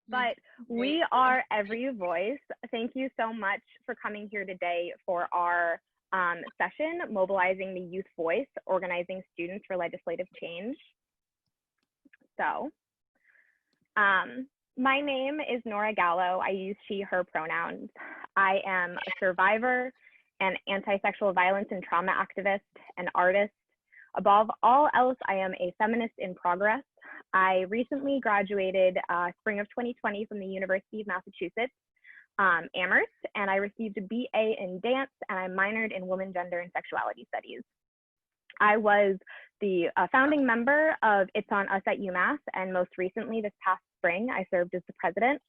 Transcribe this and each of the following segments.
but we are Every Voice. Thank you so much for coming here today for our session, Mobilizing the Youth Voice, Organizing Students for Legislative Change. So, my name is Nora Gallo. I use she, her pronouns. I am a survivor, an anti-sexual violence and trauma activist, an artist. Above all else, I am a feminist in progress. I recently graduated spring of 2020 from the University of Massachusetts, Amherst, and I received a BA in dance, and I minored in women, gender, and sexuality studies. I was the founding member of It's On Us at UMass, and most recently this past spring, I served as the president.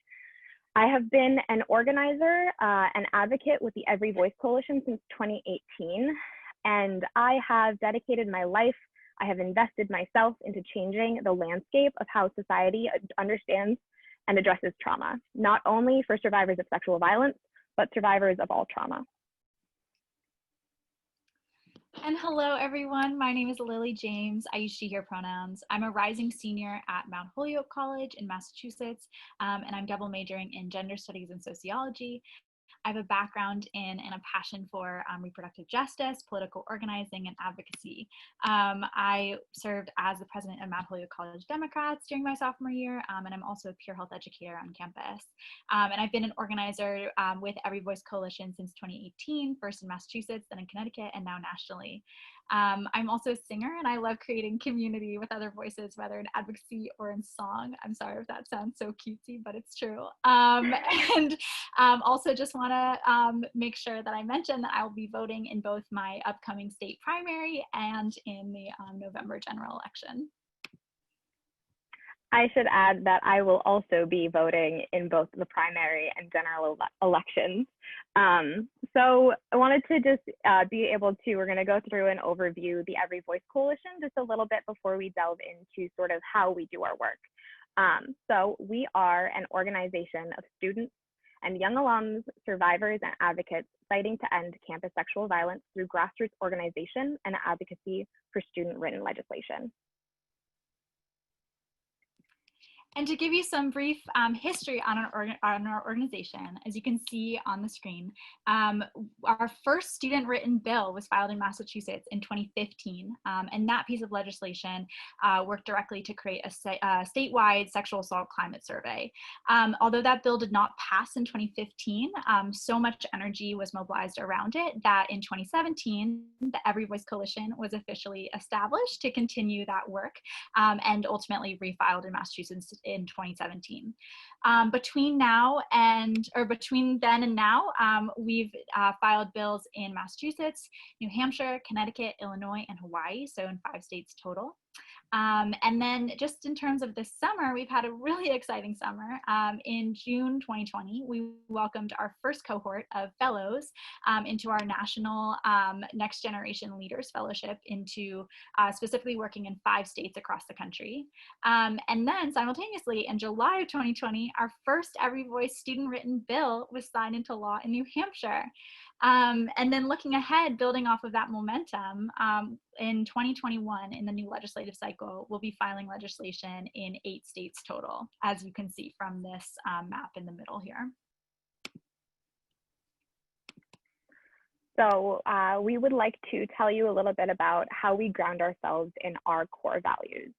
I have been an organizer, an advocate with the Every Voice Coalition since 2018, and I have dedicated my life, I have invested myself into changing the landscape of how society understands and addresses trauma, not only for survivors of sexual violence, but survivors of all trauma. And hello, everyone. My name is Lily James. I use she, her pronouns. I'm a rising senior at Mount Holyoke College in Massachusetts, and I'm double majoring in gender studies and sociology. I have a background in and a passion for reproductive justice, political organizing, and advocacy. I served as the president of Mount Holyoke College Democrats during my sophomore year, and I'm also a peer health educator on campus. And I've been an organizer with Every Voice Coalition since 2018, first in Massachusetts, then in Connecticut, and now nationally. I'm also a singer, and I love creating community with other voices, whether in advocacy or in song. I'm sorry if that sounds so cutesy, but it's true. And also just want to make sure that I mention that I will be voting in both my upcoming state primary and in the November general election. I should add that I will also be voting in both the primary and general elections. So I wanted to just be able to, we're going to go through and overview the Every Voice Coalition just a little bit before we delve into sort of how we do our work. So we are an organization of students and young alums, survivors, and advocates fighting to end campus sexual violence through grassroots organization and advocacy for student-written legislation. And to give you some brief history on our organization, as you can see on the screen, our first student-written bill was filed in Massachusetts in 2015, and that piece of legislation worked directly to create a statewide sexual assault climate survey. Although that bill did not pass in 2015, so much energy was mobilized around it that in 2017, the Every Voice Coalition was officially established to continue that work and ultimately refiled in Massachusetts in 2017. Between then and now, we've filed bills in Massachusetts, New Hampshire, Connecticut, Illinois, and Hawaii, so in 5 states total. And then just in terms of this summer, we've had a really exciting summer. In June 2020, we welcomed our first cohort of fellows into our national Next Generation Leaders Fellowship into specifically working in 5 states across the country. And then simultaneously in July of 2020, our first Every Voice student-written bill was signed into law in New Hampshire. And then looking ahead, building off of that momentum, in 2021, in the new legislative cycle, we'll be filing legislation in 8 states total, as you can see from this map in the middle here. So we would like to tell you a little bit about how we ground ourselves in our core values.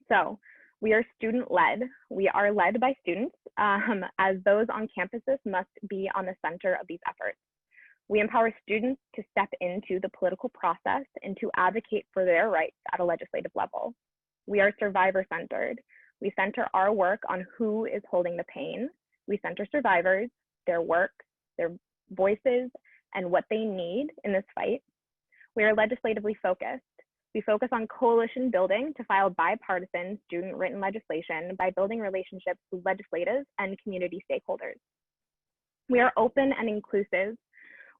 So we are student-led. We are led by students, as those on campuses must be on the center of these efforts. We empower students to step into the political process and to advocate for their rights at a legislative level. We are survivor-centered. We center our work on who is holding the pain. We center survivors, their work, their voices, and what they need in this fight. We are legislatively focused. We focus on coalition building to file bipartisan student-written legislation by building relationships with legislative and community stakeholders. We are open and inclusive.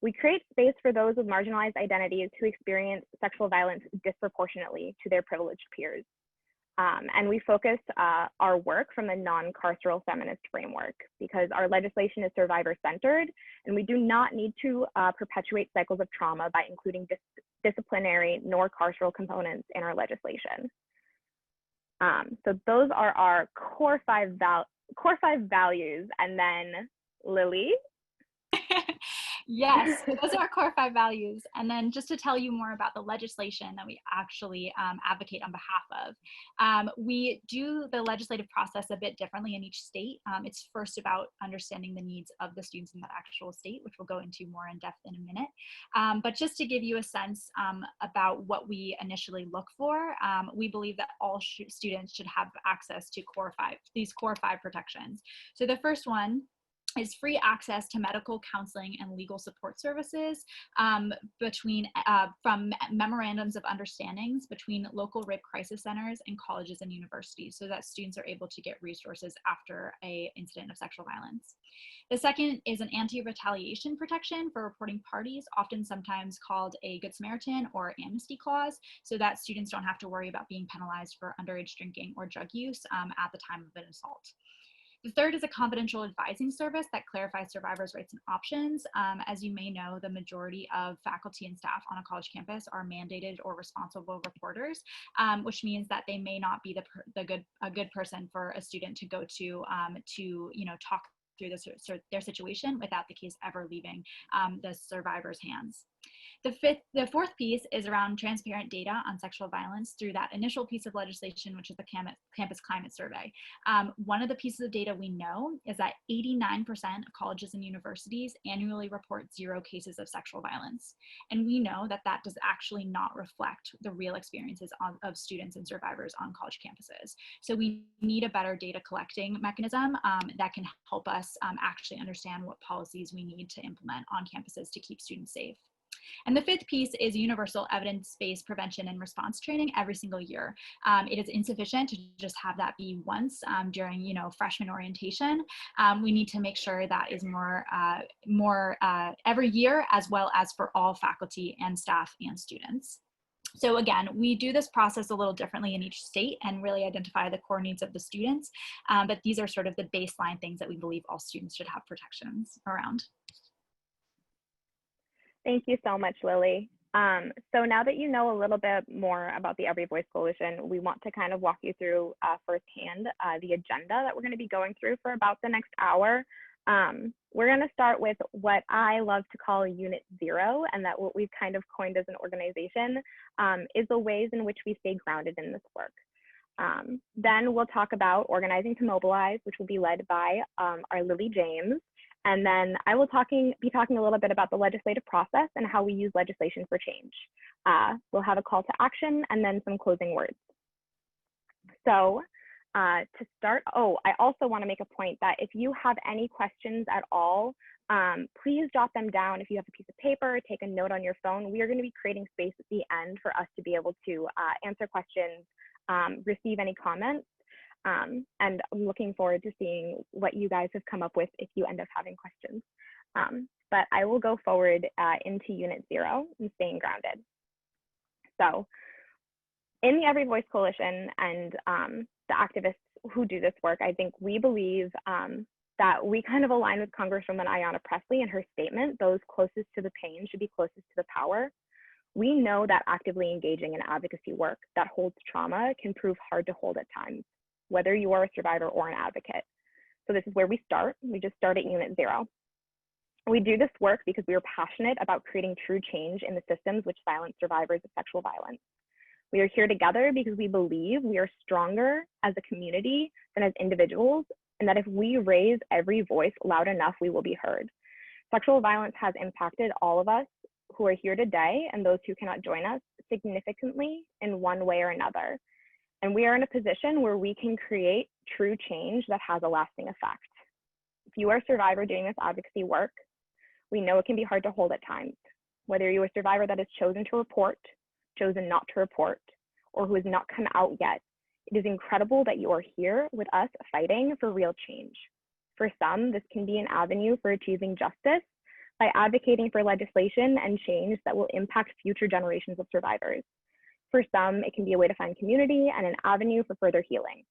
We create space for those with marginalized identities who experience sexual violence disproportionately to their privileged peers. And we focus our work from a non-carceral feminist framework because our legislation is survivor-centered and we do not need to perpetuate cycles of trauma by including disciplinary nor carceral components in our legislation. So those are our core five core 5 values, and then Lily. Yes, those are our core 5 values. And then just to tell you more about the legislation that we actually advocate on behalf of, we do the legislative process a bit differently in each state. It's first about understanding the needs of the students in that actual state, which we'll go into more in depth in a minute. But just to give you a sense about what we initially look for, we believe that all students should have access to these core 5 protections. So the first one is free access to medical, counseling, and legal support services from memorandums of understandings between local rape crisis centers and colleges and universities, so that students are able to get resources after an incident of sexual violence. The second is an anti-retaliation protection for reporting parties, often sometimes called a Good Samaritan or amnesty clause, so that students don't have to worry about being penalized for underage drinking or drug use at the time of an assault. The third is a confidential advising service that clarifies survivors' rights and options. As you may know, the majority of faculty and staff on a college campus are mandated or responsible reporters, which means that they may not be a good person for a student to go to talk through their situation without the case ever leaving the survivor's hands. The fourth piece is around transparent data on sexual violence through that initial piece of legislation, which is the Campus Climate Survey. One of the pieces of data we know is that 89% of colleges and universities annually report 0 cases of sexual violence. And we know that that does actually not reflect the real experiences of students and survivors on college campuses. So we need a better data collecting mechanism that can help us actually understand what policies we need to implement on campuses to keep students safe. And the fifth piece is universal evidence-based prevention and response training every single year. It is insufficient to just have that be once during, freshman orientation. We need to make sure that is more every year, as well as for all faculty and staff and students. So again, we do this process a little differently in each state and really identify the core needs of the students. But these are sort of the baseline things that we believe all students should have protections around. Thank you so much, Lily. So now that you know a little bit more about the Every Voice Coalition, we want to kind of walk you through firsthand the agenda that we're going to be going through for about the next hour. We're going to start with what I love to call Unit 0, and that what we've kind of coined as an organization is the ways in which we stay grounded in this work. Then we'll talk about organizing to mobilize, which will be led by our Lily James. And then I will be talking a little bit about the legislative process and how we use legislation for change. We'll have a call to action and then some closing words. So to start, I also want to make a point that if you have any questions at all, please jot them down. If you have a piece of paper, take a note on your phone. We are going to be creating space at the end for us to be able to answer questions, receive any comments. And I'm looking forward to seeing what you guys have come up with if you end up having questions. But I will go forward into Unit 0 and staying grounded. So in the Every Voice Coalition and the activists who do this work, I think we believe that we kind of align with Congresswoman Ayanna Pressley and her statement, those closest to the pain should be closest to the power. We know that actively engaging in advocacy work that holds trauma can prove hard to hold at times, whether you are a survivor or an advocate. So this is where we start. We just start at Unit 0. We do this work because we are passionate about creating true change in the systems which silence survivors of sexual violence. We are here together because we believe we are stronger as a community than as individuals, and that if we raise every voice loud enough, we will be heard. Sexual violence has impacted all of us who are here today and those who cannot join us significantly in one way or another. And we are in a position where we can create true change that has a lasting effect. If you are a survivor doing this advocacy work, we know it can be hard to hold at times. Whether you're a survivor that has chosen to report, chosen not to report, or who has not come out yet, it is incredible that you are here with us fighting for real change. For some, this can be an avenue for achieving justice by advocating for legislation and change that will impact future generations of survivors. For some, it can be a way to find community and an avenue for further healing.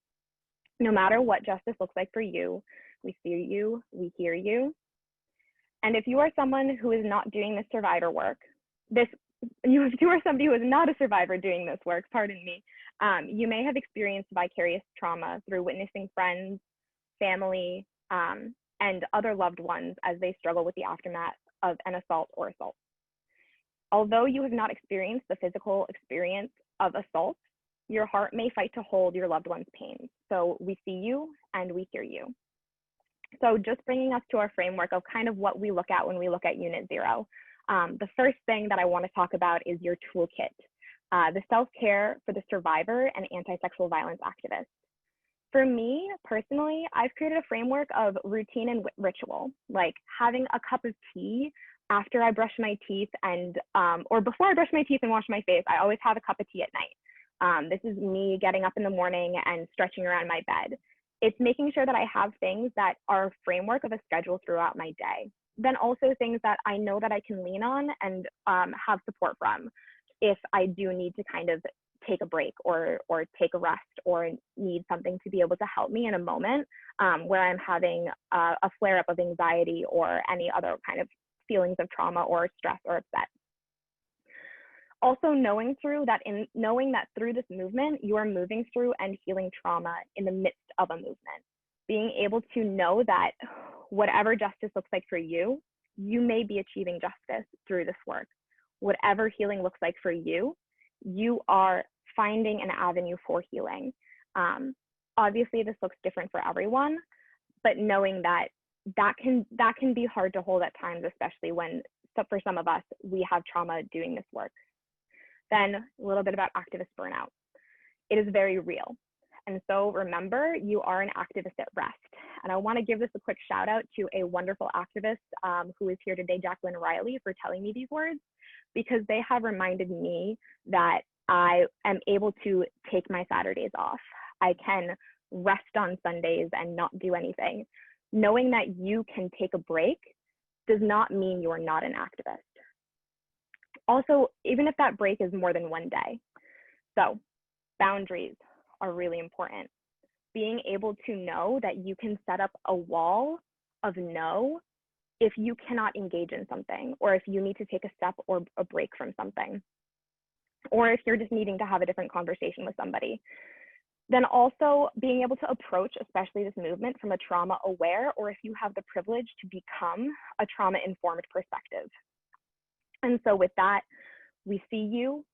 No matter what justice looks like for you, we see you, we hear you. And if you are someone who is not doing this survivor work, if you are somebody who is not a survivor doing this work, pardon me, you may have experienced vicarious trauma through witnessing friends, family, and other loved ones as they struggle with the aftermath of an assault or assault. Although you have not experienced the physical experience of assault, your heart may fight to hold your loved one's pain. So we see you and we hear you. So just bringing us to our framework of kind of what we look at when we look at Unit 0. The first thing that I want to talk about is your toolkit, the self-care for the survivor and anti-sexual violence activist. For me, personally, I've created a framework of routine and ritual, like having a cup of tea after I brush my teeth and, or before I brush my teeth and wash my face. I always have a cup of tea at night. This is me getting up in the morning and stretching around my bed. It's making sure that I have things that are a framework of a schedule throughout my day. Then also things that I know that I can lean on and have support from if I do need to kind of take a break or take a rest or need something to be able to help me in a moment where I'm having a flare up of anxiety or any other kind of feelings of trauma or stress or upset. Also knowing that through this movement, you are moving through and healing trauma in the midst of a movement. Being able to know that whatever justice looks like for you, you may be achieving justice through this work. Whatever healing looks like for you, you are finding an avenue for healing. Obviously, this looks different for everyone, but knowing that that can be hard to hold at times, especially when, for some of us, we have trauma doing this work. Then a little bit about activist burnout. It is very real. And so remember, you are an activist at rest. And I want to give this a quick shout out to a wonderful activist who is here today, Jacqueline Riley, for telling me these words, because they have reminded me that I am able to take my Saturdays off. I can rest on Sundays and not do anything. Knowing that you can take a break does not mean you're not an activist. Also, even if that break is more than one day. So boundaries are really important. Being able to know that you can set up a wall of no if you cannot engage in something, or if you need to take a step or a break from something, or if you're just needing to have a different conversation with somebody. Then also being able to approach, especially this movement, from a trauma aware, or if you have the privilege to become a trauma informed perspective. And so with that, we see you,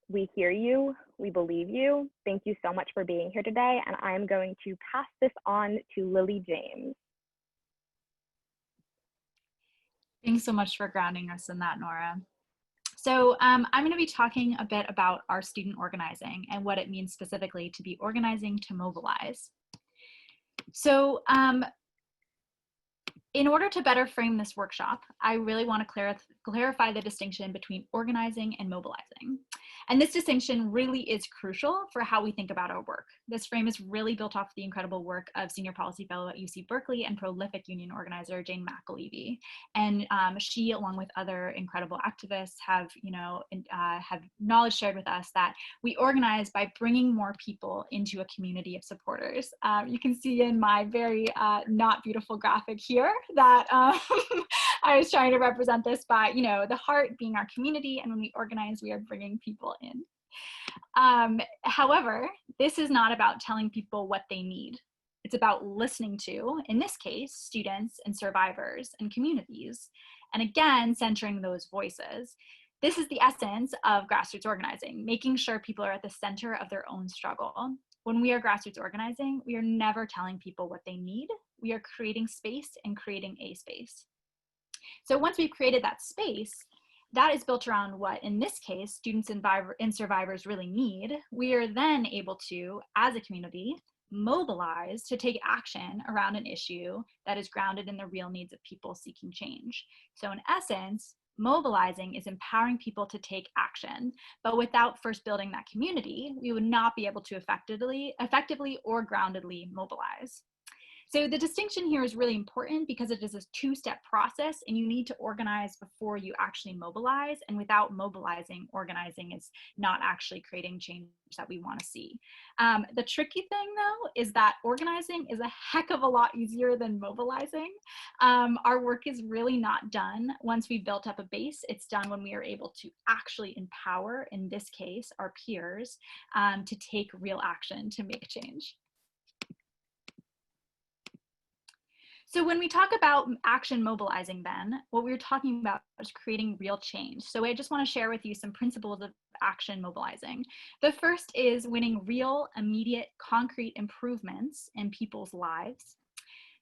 we hear you, we believe you. Thank you so much for being here today. And I'm going to pass this on to Lily James. Thanks so much for grounding us in that, Nora. So I'm going to be talking a bit about our student organizing and what it means specifically to be organizing to mobilize. So in order to better frame this workshop, I really want to clarify the distinction between organizing and mobilizing. And this distinction really is crucial for how we think about our work. This frame is really built off the incredible work of Senior Policy Fellow at UC Berkeley and prolific union organizer Jane McAlevey. And she, along with other incredible activists, have knowledge shared with us that we organize by bringing more people into a community of supporters. You can see in my very not beautiful graphic here that I was trying to represent this by, the heart being our community, and when we organize, we are bringing people in. However, this is not about telling people what they need. It's about listening to, in this case, students and survivors and communities, and again, centering those voices. This is the essence of grassroots organizing, making sure people are at the center of their own struggle. When we are grassroots organizing, we are never telling people what they need. We are creating space and creating a space. So once we've created that space, that is built around what, in this case, students and survivors really need. We are then able to, as a community, mobilize to take action around an issue that is grounded in the real needs of people seeking change. So in essence, mobilizing is empowering people to take action, but without first building that community, we would not be able to effectively or groundedly mobilize. So the distinction here is really important because it is a two-step process, and you need to organize before you actually mobilize. And without mobilizing, organizing is not actually creating change that we want to see. The tricky thing, though, is that organizing is a heck of a lot easier than mobilizing. Our work is really not done once we've built up a base. It's done when we are able to actually empower, in this case, our peers, to take real action to make change. So when we talk about action mobilizing, then what we're talking about is creating real change. So I just want to share with you some principles of action mobilizing. The first is winning real, immediate, concrete improvements in people's lives.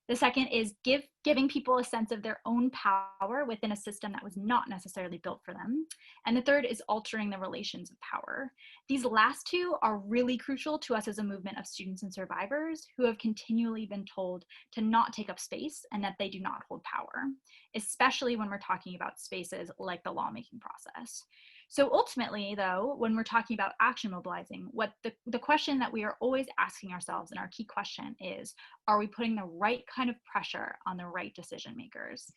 The second is giving people a sense of their own power within a system that was not necessarily built for them. And the third is altering the relations of power. These last two are really crucial to us as a movement of students and survivors who have continually been told to not take up space and that they do not hold power, especially when we're talking about spaces like the lawmaking process. So ultimately, though, when we're talking about action mobilizing, what the question that we are always asking ourselves, and our key question is, are we putting the right kind of pressure on the right decision makers?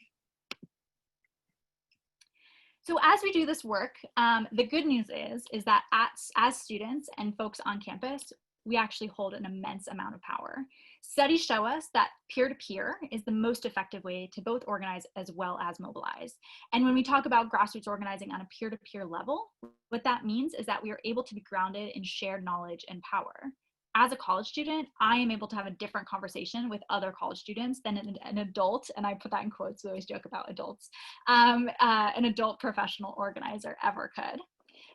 So as we do this work, the good news is that as students and folks on campus, we actually hold an immense amount of power. Studies show us that peer-to-peer is the most effective way to both organize as well as mobilize. And when we talk about grassroots organizing on a peer-to-peer level, what that means is that we are able to be grounded in shared knowledge and power. As a college student, I am able to have a different conversation with other college students than an adult, and I put that in quotes, we always joke about adults, an adult professional organizer ever could.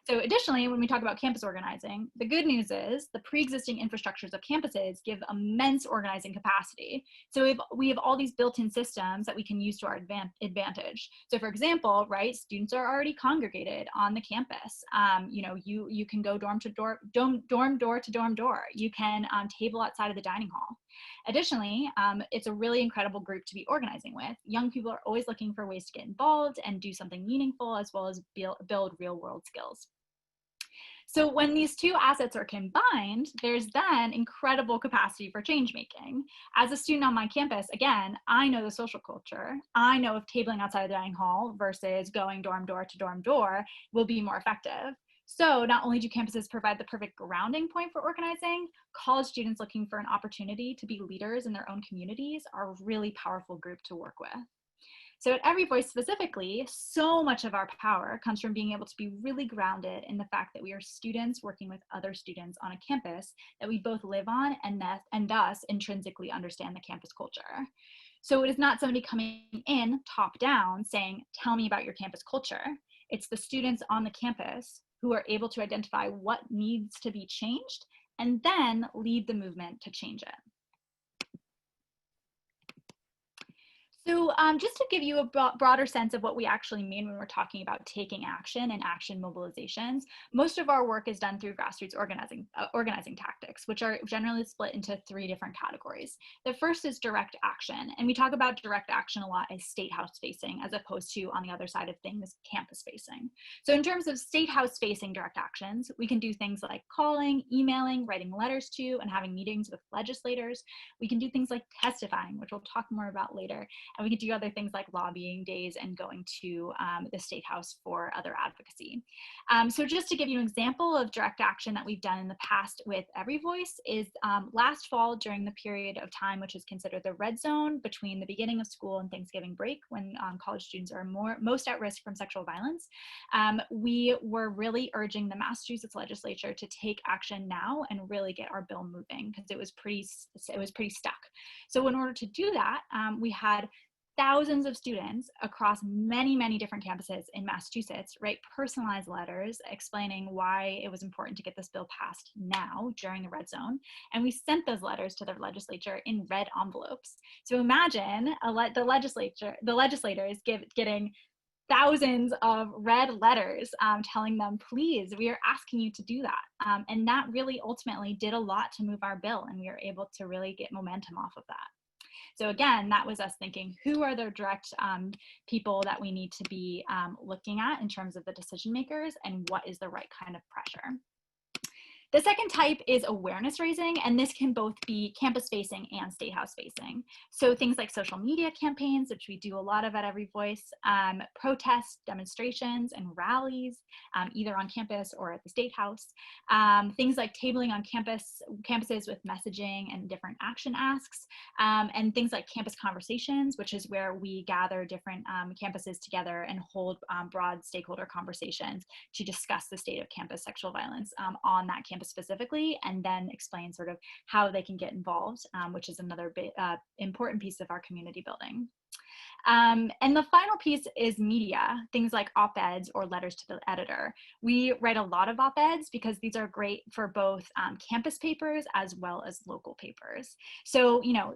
So additionally, when we talk about campus organizing, the good news is the pre-existing infrastructures of campuses give immense organizing capacity. So we have all these built-in systems that we can use to our advantage. So for example, right, students are already congregated on the campus. You can go dorm door to dorm door. You can table outside of the dining hall. Additionally, it's a really incredible group to be organizing with. Young people are always looking for ways to get involved and do something meaningful, as well as build real world skills. So when these two assets are combined, there's then incredible capacity for change making. As a student on my campus, again, I know the social culture. I know if tabling outside the dining hall versus going dorm door to dorm door will be more effective. So not only do campuses provide the perfect grounding point for organizing, college students looking for an opportunity to be leaders in their own communities are a really powerful group to work with. So at Every Voice specifically, so much of our power comes from being able to be really grounded in the fact that we are students working with other students on a campus that we both live on and thus intrinsically understand the campus culture. So it is not somebody coming in top down saying, tell me about your campus culture. It's the students on the campus who are able to identify what needs to be changed and then lead the movement to change it. So just to give you a broader sense of what we actually mean when we're talking about taking action and action mobilizations, most of our work is done through grassroots organizing tactics, which are generally split into 3 different categories. The first is direct action, and we talk about direct action a lot as state house facing, as opposed to, on the other side of things, campus facing. So in terms of state house facing direct actions, we can do things like calling, emailing, writing letters to, and having meetings with legislators. We can do things like testifying, which we'll talk more about later. And we could do other things like lobbying days and going to the State House for other advocacy. So just to give you an example of direct action that we've done in the past with Every Voice is last fall during the period of time which is considered the red zone between the beginning of school and Thanksgiving break, when college students are most at risk from sexual violence. We were really urging the Massachusetts legislature to take action now and really get our bill moving, because it was pretty stuck. So in order to do that, we had thousands of students across many, many different campuses in Massachusetts write personalized letters explaining why it was important to get this bill passed now during the red zone. And we sent those letters to the legislature in red envelopes. So imagine the legislators getting thousands of red letters telling them, please, we are asking you to do that. And that really ultimately did a lot to move our bill, and we were able to really get momentum off of that. So again, that was us thinking, who are the direct people that we need to be looking at in terms of the decision makers, and what is the right kind of pressure? The second type is awareness raising, and this can both be campus facing and state house facing. So things like social media campaigns, which we do a lot of at Every Voice, protests, demonstrations, and rallies, either on campus or at the State House. Things like tabling on campuses with messaging and different action asks, and things like campus conversations, which is where we gather different campuses together and hold broad stakeholder conversations to discuss the state of campus sexual violence on that campus campus specifically, and then explain sort of how they can get involved, which is another important piece of our community building. And the final piece is media, things like op-eds or letters to the editor. We write a lot of op-eds because these are great for both campus papers as well as local papers. So, you know,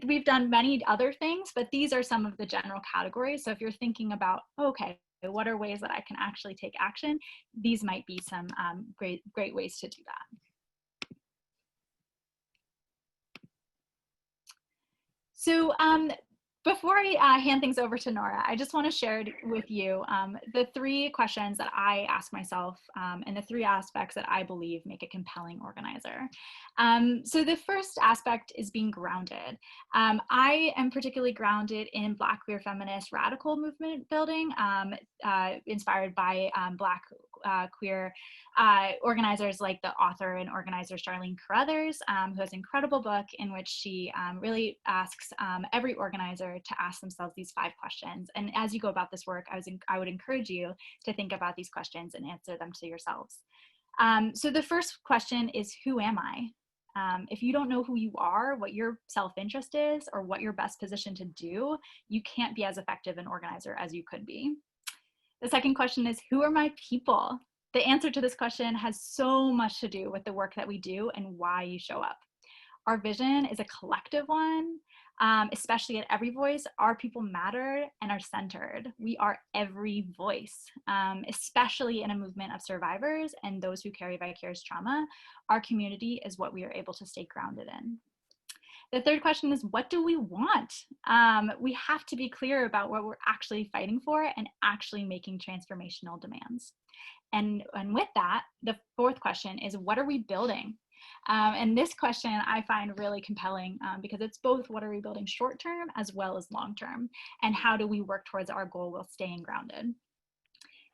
we've done many other things, but these are some of the general categories. So if you're thinking about, okay, what are ways that I can actually take action? These might be some great ways to do that. So before I hand things over to Nora, I just want to share with you the 3 questions that I ask myself and the 3 aspects that I believe make a compelling organizer. So the first aspect is being grounded. I am particularly grounded in Black queer feminist radical movement building, inspired by Black queer organizers like the author and organizer Charlene Carruthers, who has an incredible book in which she really asks every organizer to ask themselves these 5 questions. And as you go about this work, I would encourage you to think about these questions and answer them to yourselves. So the first question is, who am I? If you don't know who you are, what your self-interest is, or what you're best positioned to do, you can't be as effective an organizer as you could be. The second question is, who are my people? The answer to this question has so much to do with the work that we do and why you show up. Our vision is a collective one, especially at Every Voice. Our people matter and are centered. We are every voice, especially in a movement of survivors and those who carry vicarious trauma. Our community is what we are able to stay grounded in. The third question is, what do we want? We have to be clear about what we're actually fighting for and actually making transformational demands. And with that, the fourth question is, what are we building? And this question I find really compelling because it's both what are we building short term as well as long term, and how do we work towards our goal while staying grounded?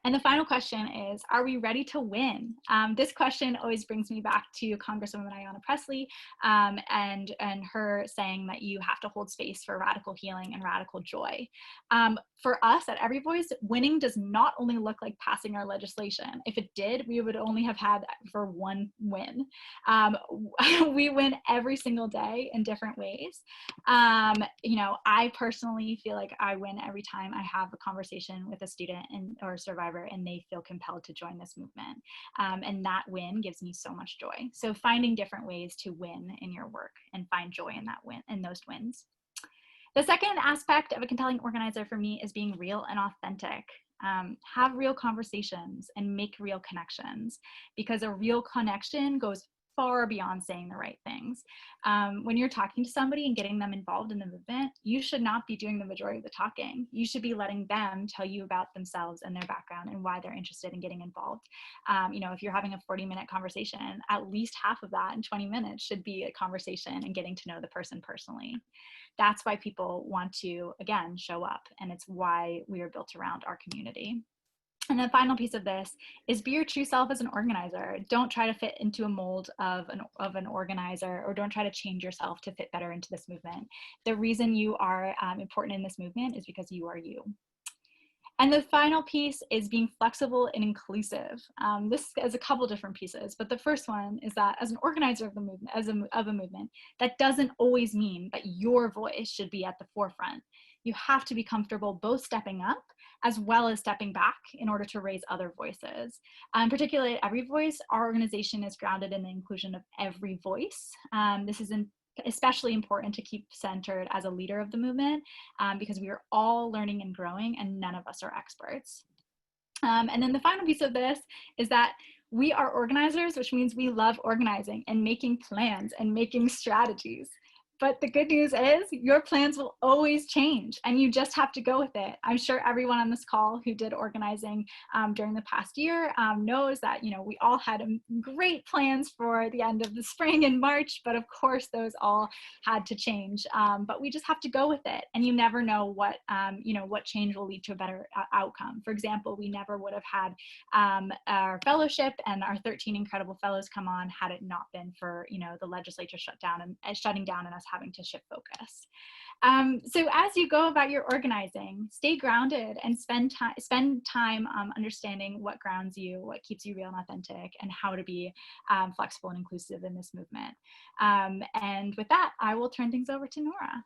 And the final question is, are we ready to win? This question always brings me back to Congresswoman Ayanna Pressley and her saying that you have to hold space for radical healing and radical joy. For us at Every Voice, winning does not only look like passing our legislation. If it did, we would only have had for one win. We win every single day in different ways. You know, I personally feel like I win every time I have a conversation with a student or survivor and they feel compelled to join this movement. And that win gives me so much joy. So finding different ways to win in your work and find joy in that win, in those wins. The second aspect of a compelling organizer for me is being real and authentic. Have real conversations and make real connections, because a real connection goes far beyond saying the right things. When you're talking to somebody and getting them involved in the movement, you should not be doing the majority of the talking. You should be letting them tell you about themselves and their background and why they're interested in getting involved. You know, if you're having a 40-minute conversation, at least half of that in 20 minutes should be a conversation and getting to know the person personally. That's why people want to, again, show up, and it's why we are built around our community. And the final piece of this is be your true self as an organizer. Don't try to fit into a mold of an organizer, or don't try to change yourself to fit better into this movement. The reason you are important in this movement is because you are you. And the final piece is being flexible and inclusive. This is a couple different pieces, but the first one is that as an organizer of the movement, of a movement, that doesn't always mean that your voice should be at the forefront. You have to be comfortable both stepping up as well as stepping back in order to raise other voices. Particularly at Every Voice, our organization is grounded in the inclusion of every voice. This is especially important to keep centered as a leader of the movement because we are all learning and growing and none of us are experts. And then the final piece of this is that we are organizers, which means we love organizing and making plans and making strategies. But the good news is your plans will always change and you just have to go with it. I'm sure everyone on this call who did organizing during the past year knows that, you know, we all had great plans for the end of the spring and March, but of course those all had to change. But we just have to go with it, and you never know what, what change will lead to a better outcome. For example, we never would have had our fellowship and our 13 incredible fellows come on had it not been for, the legislature shutting down and us having to shift focus. So as you go about your organizing, stay grounded and spend time understanding what grounds you, what keeps you real and authentic, and how to be flexible and inclusive in this movement. And with that, I will turn things over to Nora.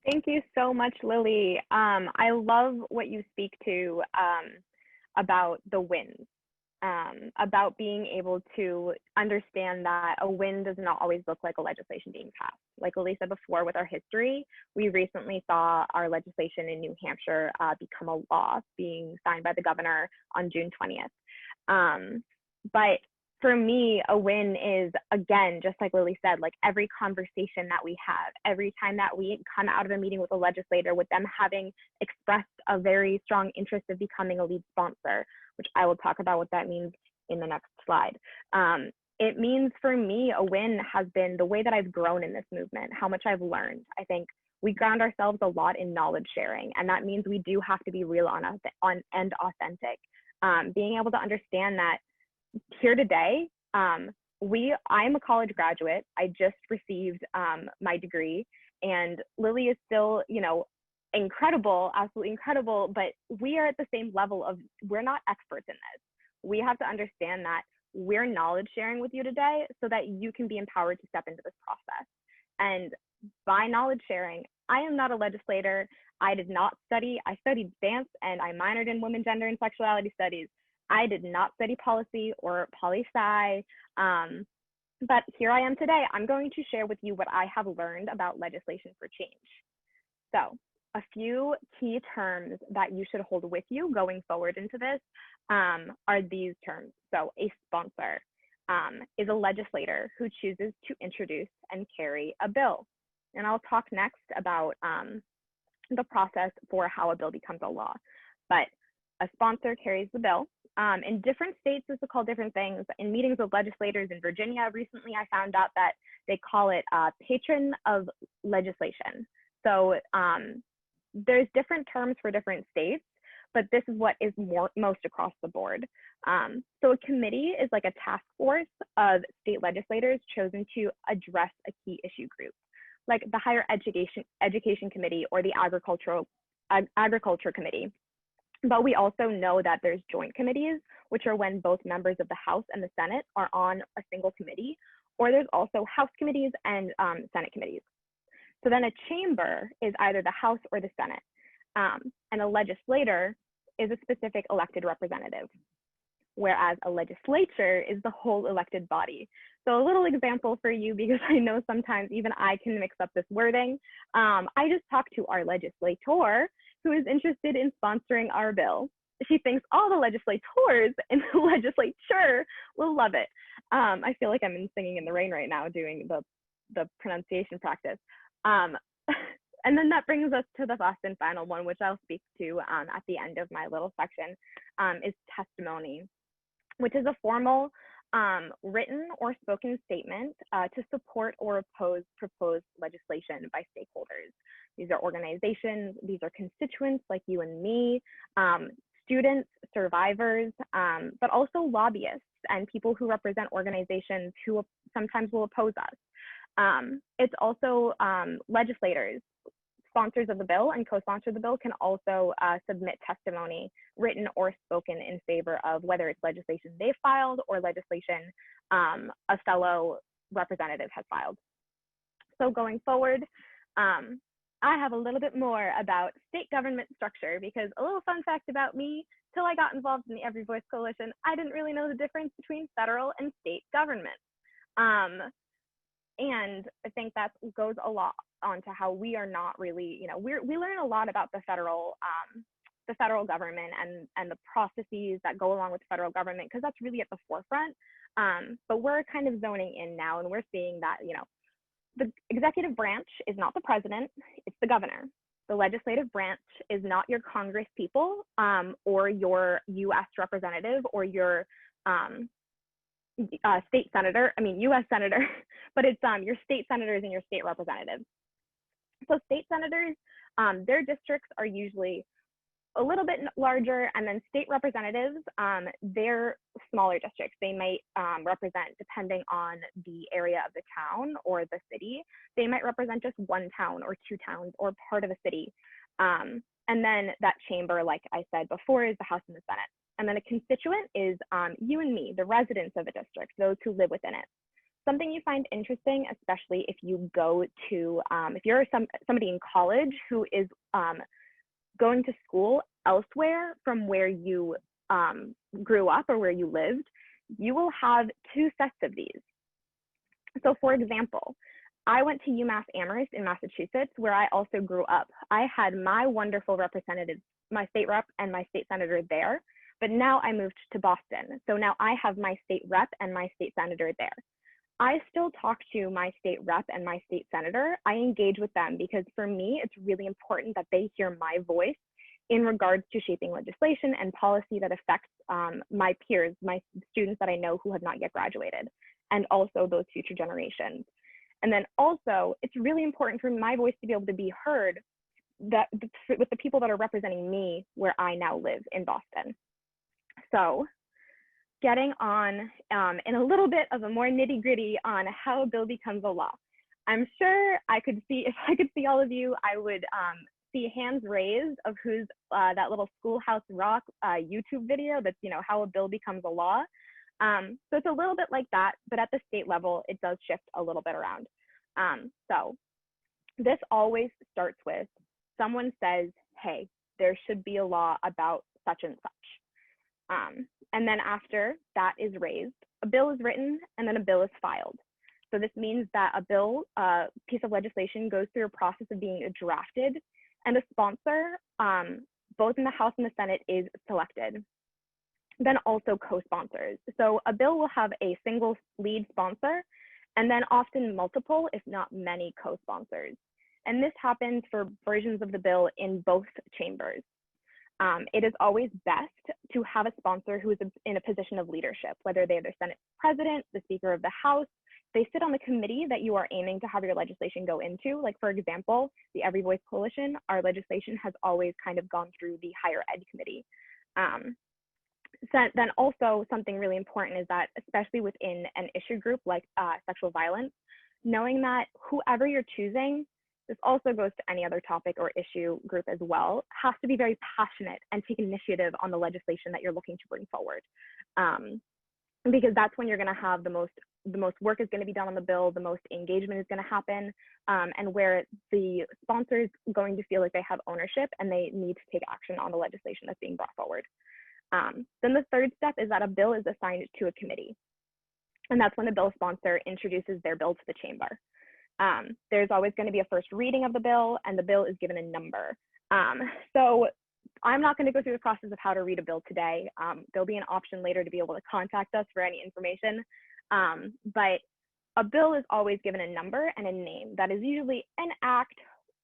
Thank you so much, Lily. I love what you speak to about the wins. About being able to understand that a win does not always look like a legislation being passed. Like Lily said before, with our history, we recently saw our legislation in New Hampshire become a law, being signed by the governor on June 20th. But for me, a win is, again, just like Lily said, like every conversation that we have, every time that we come out of a meeting with a legislator, with them having expressed a very strong interest of becoming a lead sponsor, which I will talk about what that means in the next slide. It means for me, a win has been the way that I've grown in this movement, how much I've learned. I think we ground ourselves a lot in knowledge sharing, and that means we do have to be real and authentic. Being able to understand that here today, I'm a college graduate. I just received my degree, and Lily is still, incredible, absolutely incredible, but we are at the same level of, we're not experts in this. We have to understand that we're knowledge sharing with you today so that you can be empowered to step into this process. And by knowledge sharing, I am not a legislator. I did not study. I studied dance and I minored in women, gender, and sexuality studies. I did not study policy or poli-sci, but here I am today. I'm going to share with you what I have learned about legislation for change. So a few key terms that you should hold with you going forward into this are these terms. So a sponsor is a legislator who chooses to introduce and carry a bill. And I'll talk next about the process for how a bill becomes a law. But a sponsor carries the bill. In different states, this is called different things. In meetings with legislators in Virginia recently, I found out that they call it patron of legislation. So there's different terms for different states, but this is what is most across the board. So a committee is like a task force of state legislators chosen to address a key issue group, like the Higher Education Committee or the Agriculture Committee. But we also know that there's joint committees, which are when both members of the House and the Senate are on a single committee, or there's also House committees and Senate committees. So then a chamber is either the House or the Senate, and a legislator is a specific elected representative, whereas a legislature is the whole elected body. So a little example for you, because I know sometimes even I can mix up this wording. I just talked to our legislator who is interested in sponsoring our bill. She thinks all the legislators in the legislature will love it. I feel like I'm singing in the rain right now doing the pronunciation practice. And then that brings us to the last and final one, which I'll speak to at the end of my little section, is testimony, which is a formal written or spoken statement to support or oppose proposed legislation by stakeholders. These are organizations, these are constituents like you and me, students, survivors, but also lobbyists and people who represent organizations who sometimes will oppose us. It's also legislators, sponsors of the bill and co-sponsors of the bill can also submit testimony, written or spoken, in favor of whether it's legislation they filed or legislation a fellow representative has filed. So going forward, I have a little bit more about state government structure, because a little fun fact about me, till I got involved in the Every Voice Coalition, I didn't really know the difference between federal and state government. And I think that goes a lot onto how we are not really, we learn a lot about the federal government and the processes that go along with the federal government, because that's really at the forefront. But we're kind of zoning in now, and we're seeing that, the executive branch is not the president, it's the governor. The legislative branch is not your Congress people or your U.S. representative or your state senator, U.S. senator, but it's your state senators and your state representatives. So state senators, their districts are usually a little bit larger, and then state representatives, they're smaller districts. They might represent, depending on the area of the town or the city, they might represent just one town or two towns or part of a city. And then that chamber, like I said before, is the House and the Senate. And then a constituent is you and me, the residents of a district, those who live within it. Something you find interesting, especially if you go to, if you're somebody in college who is going to school elsewhere from where you grew up or where you lived, you will have two sets of these. So for example, I went to UMass Amherst in Massachusetts, where I also grew up. I had my wonderful representatives, my state rep and my state senator there, but now I moved to Boston. So now I have my state rep and my state senator there. I still talk to my state rep and my state senator. I engage with them because for me, it's really important that they hear my voice in regards to shaping legislation and policy that affects my peers, my students that I know who have not yet graduated, and also those future generations. And then also, it's really important for my voice to be able to be heard that with the people that are representing me where I now live in Boston. So getting on in a little bit of a more nitty gritty on how a bill becomes a law. I'm sure I could see, if I could see all of you, I would see hands raised of who's that little Schoolhouse Rock YouTube video that's, you know, how a bill becomes a law. So it's a little bit like that, but at the state level, it does shift a little bit around. So this always starts with someone says, hey, there should be a law about such and such. And then after that is raised, a bill is written and then a bill is filed. So this means that a bill, piece of legislation goes through a process of being drafted, and a sponsor, both in the House and the Senate, is selected. Then also co-sponsors. So a bill will have a single lead sponsor and then often multiple, if not many, co-sponsors. And this happens for versions of the bill in both chambers. It is always best to have a sponsor who is in a position of leadership, whether they're the Senate president, the Speaker of the House. They sit on the committee that you are aiming to have your legislation go into. Like, for example, the Every Voice Coalition, our legislation has always kind of gone through the higher ed committee. So then also something really important is that, especially within an issue group like sexual violence, knowing that whoever you're choosing, this also goes to any other topic or issue group as well, has to be very passionate and take initiative on the legislation that you're looking to bring forward. Because that's when you're going to have the most work is going to be done on the bill, the most engagement is going to happen, and where the sponsor is going to feel like they have ownership and they need to take action on the legislation that's being brought forward. Then the third step is that a bill is assigned to a committee. And that's when the bill sponsor introduces their bill to the chamber. There's always going to be a first reading of the bill, and the bill is given a number. So I'm not going to go through the process of how to read a bill today. There'll be an option later to be able to contact us for any information. But a bill is always given a number and a name. That is usually an act,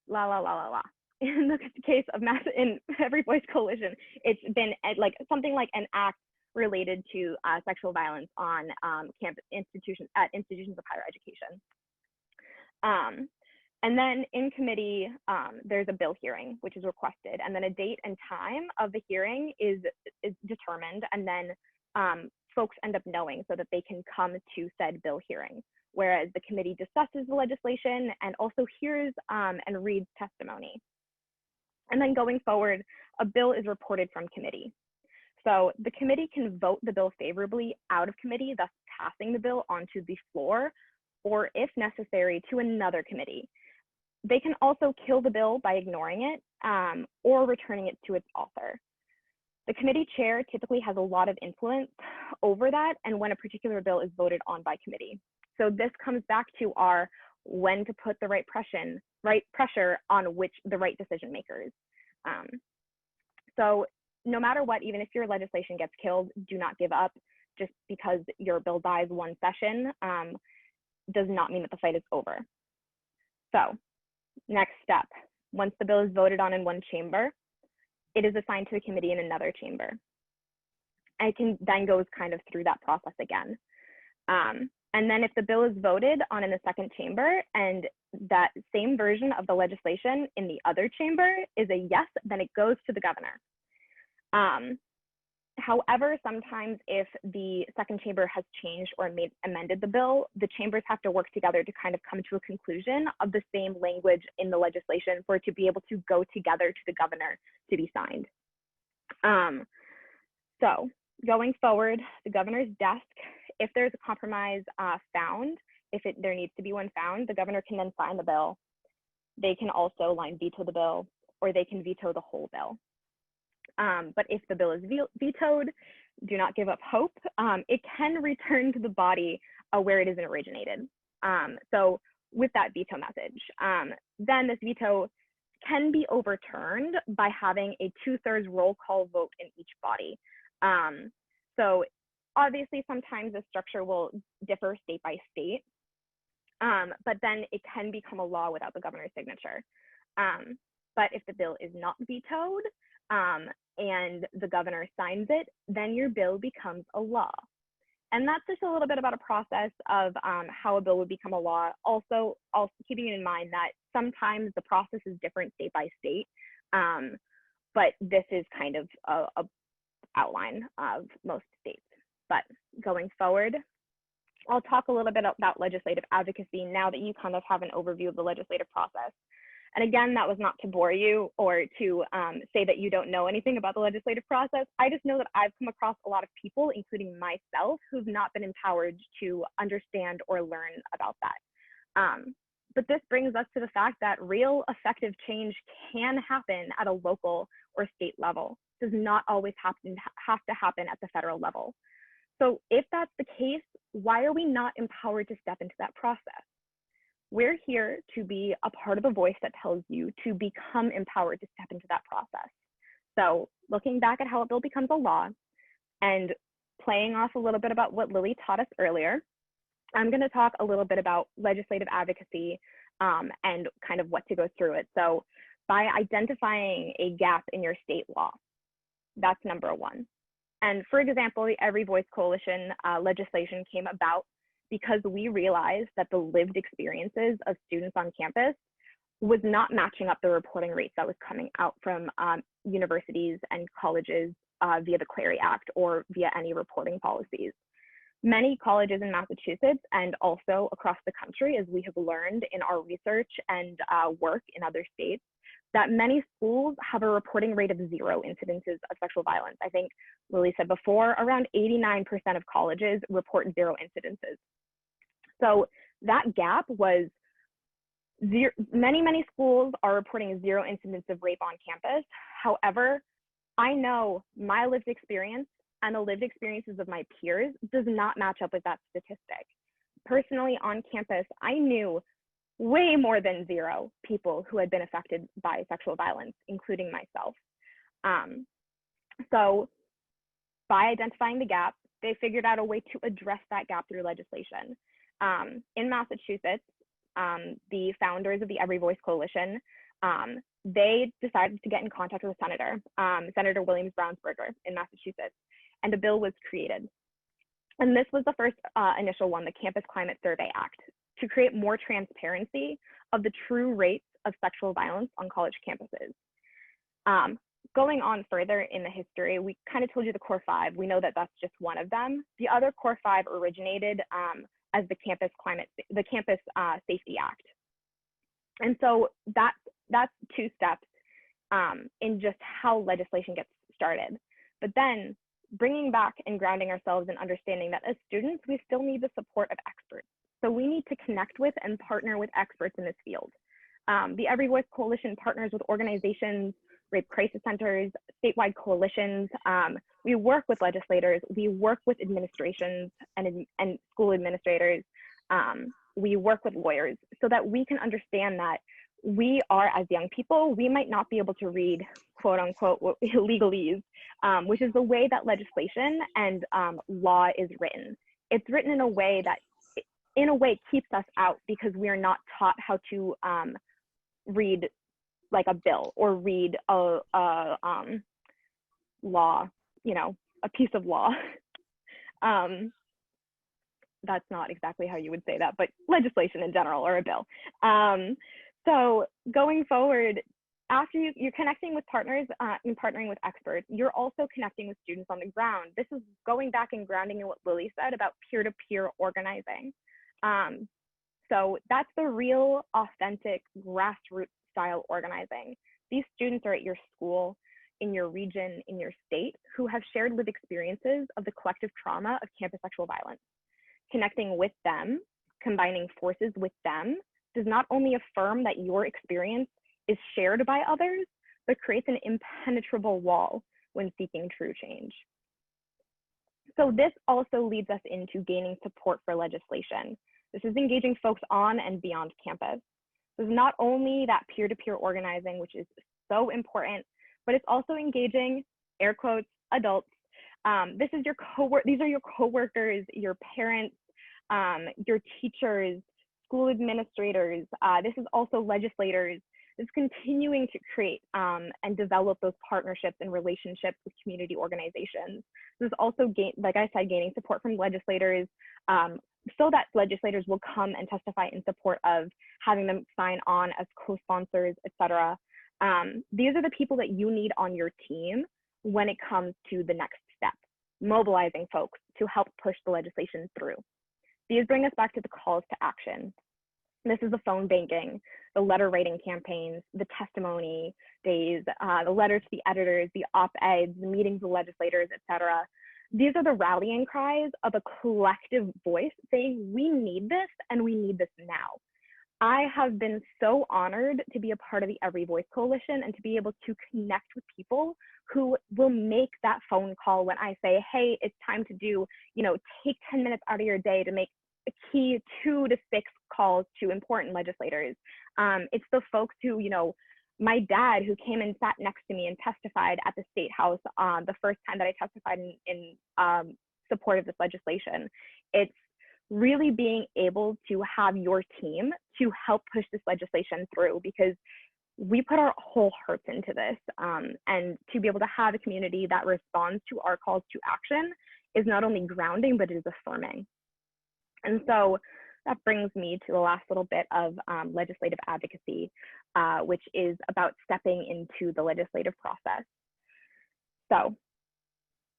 la, la, la, la, la. In the case of in Every Voice Coalition, it's been like something like an act related to sexual violence on campus institutions of higher education. And then in committee, there's a bill hearing, which is requested, and then a date and time of the hearing is determined, and then folks end up knowing so that they can come to said bill hearing, whereas the committee discusses the legislation and also hears and reads testimony. And then going forward, a bill is reported from committee. So the committee can vote the bill favorably out of committee, thus passing the bill onto the floor, or if necessary, to another committee. They can also kill the bill by ignoring it or returning it to its author. The committee chair typically has a lot of influence over that and when a particular bill is voted on by committee. So this comes back to our when to put the right pressure on the right decision makers. So no matter what, even if your legislation gets killed, do not give up. Just because your bill dies one session does not mean that the fight is over. So next step, once the bill is voted on in one chamber, it is assigned to a committee in another chamber. It can then goes kind of through that process again. And then if the bill is voted on in the second chamber and that same version of the legislation in the other chamber is a yes, then it goes to the governor. However, sometimes if the second chamber has changed or amended the bill, the chambers have to work together to kind of come to a conclusion of the same language in the legislation for it to be able to go together to the governor to be signed. So going forward, the governor's desk, if there's a compromise found, there needs to be one found, the governor can then sign the bill. They can also line veto the bill, or they can veto the whole bill. But if the bill is vetoed, do not give up hope. It can return to the body where it isn't originated. So with that veto message, then this veto can be overturned by having a 2/3 roll call vote in each body. So obviously sometimes the structure will differ state by state, but then it can become a law without the governor's signature. But if the bill is not vetoed, and the governor signs it, then your bill becomes a law. And that's just a little bit about a process of how a bill would become a law. Also keeping in mind that sometimes the process is different state by state, but this is kind of a outline of most states. But going forward, I'll talk a little bit about legislative advocacy now that you kind of have an overview of the legislative process. And again, that was not to bore you or to say that you don't know anything about the legislative process. I just know that I've come across a lot of people, including myself, who've not been empowered to understand or learn about that. But this brings us to the fact that real effective change can happen at a local or state level. It does not always have to happen at the federal level. So if that's the case, why are we not empowered to step into that process? We're here to be a part of a voice that tells you to become empowered to step into that process. So looking back at how a bill becomes a law and playing off a little bit about what Lily taught us earlier, I'm going to talk a little bit about legislative advocacy and kind of what to go through it. So by identifying a gap in your state law, that's number one. And for example, the Every Voice Coalition legislation came about because we realized that the lived experiences of students on campus was not matching up the reporting rates that was coming out from universities and colleges via the Clery Act or via any reporting policies. Many colleges in Massachusetts and also across the country, as we have learned in our research and work in other states, that many schools have a reporting rate of 0 incidences of sexual violence. I think Lily said before, around 89% of colleges report 0 incidences. So that gap was many schools are reporting 0 incidents of rape on campus. However, I know my lived experience and the lived experiences of my peers does not match up with that statistic. Personally, on campus, I knew way more than 0 people who had been affected by sexual violence, including myself. So by identifying the gap, they figured out a way to address that gap through legislation. In Massachusetts, the founders of the Every Voice Coalition, they decided to get in contact with a senator, Senator Williams-Brownsburger in Massachusetts, and a bill was created. And this was the first initial one, the Campus Climate Survey Act, to create more transparency of the true rates of sexual violence on college campuses. Going on further in the history, we kind of told you the core 5. We know that that's just one of them. The other core 5 originated as the Campus Safety Act. And so that's 2 steps in just how legislation gets started. But then bringing back and grounding ourselves in understanding that as students, we still need the support of experts. So we need to connect with and partner with experts in this field. The Every Voice Coalition partners with organizations, rape crisis centers, statewide coalitions. We work with legislators, we work with administrations and school administrators. We work with lawyers so that we can understand that we are, as young people, we might not be able to read quote unquote legalese, which is the way that legislation and law is written. It's written in a way that keeps us out because we are not taught how to read like a bill or read a law, a piece of law. That's not exactly how you would say that, but legislation in general or a bill. So going forward, after you're connecting with partners and partnering with experts, you're also connecting with students on the ground. This is going back and grounding in what Lily said about peer-to-peer organizing. So that's the real, authentic, grassroots style organizing. These students are at your school, in your region, in your state, who have shared lived experiences of the collective trauma of campus sexual violence. Connecting with them, combining forces with them, does not only affirm that your experience is shared by others, but creates an impenetrable wall when seeking true change. So this also leads us into gaining support for legislation. This is engaging folks on and beyond campus. This is not only that peer-to-peer organizing, which is so important, but it's also engaging, air quotes, adults. These are your coworkers, your parents, your teachers, school administrators. This is also legislators. It's continuing to create and develop those partnerships and relationships with community organizations. This is also, like I said, gaining support from legislators so that legislators will come and testify in support of having them sign on as co-sponsors, et cetera. These are the people that you need on your team when it comes to the next step, mobilizing folks to help push the legislation through. These bring us back to the calls to action. This is the phone banking, the letter writing campaigns, the testimony days, the letters to the editors, the op-eds, the meetings with legislators, et cetera. These are the rallying cries of a collective voice saying, we need this and we need this now. I have been so honored to be a part of the Every Voice Coalition and to be able to connect with people who will make that phone call when I say, hey, it's time to do, take 10 minutes out of your day to make a key 2 to 6 calls to important legislators. It's the folks who, my dad who came and sat next to me and testified at the State House the first time that I testified in support of this legislation. It's really being able to have your team to help push this legislation through, because we put our whole hearts into this, and to be able to have a community that responds to our calls to action is not only grounding, but it is affirming. And so that brings me to the last little bit of legislative advocacy, which is about stepping into the legislative process. So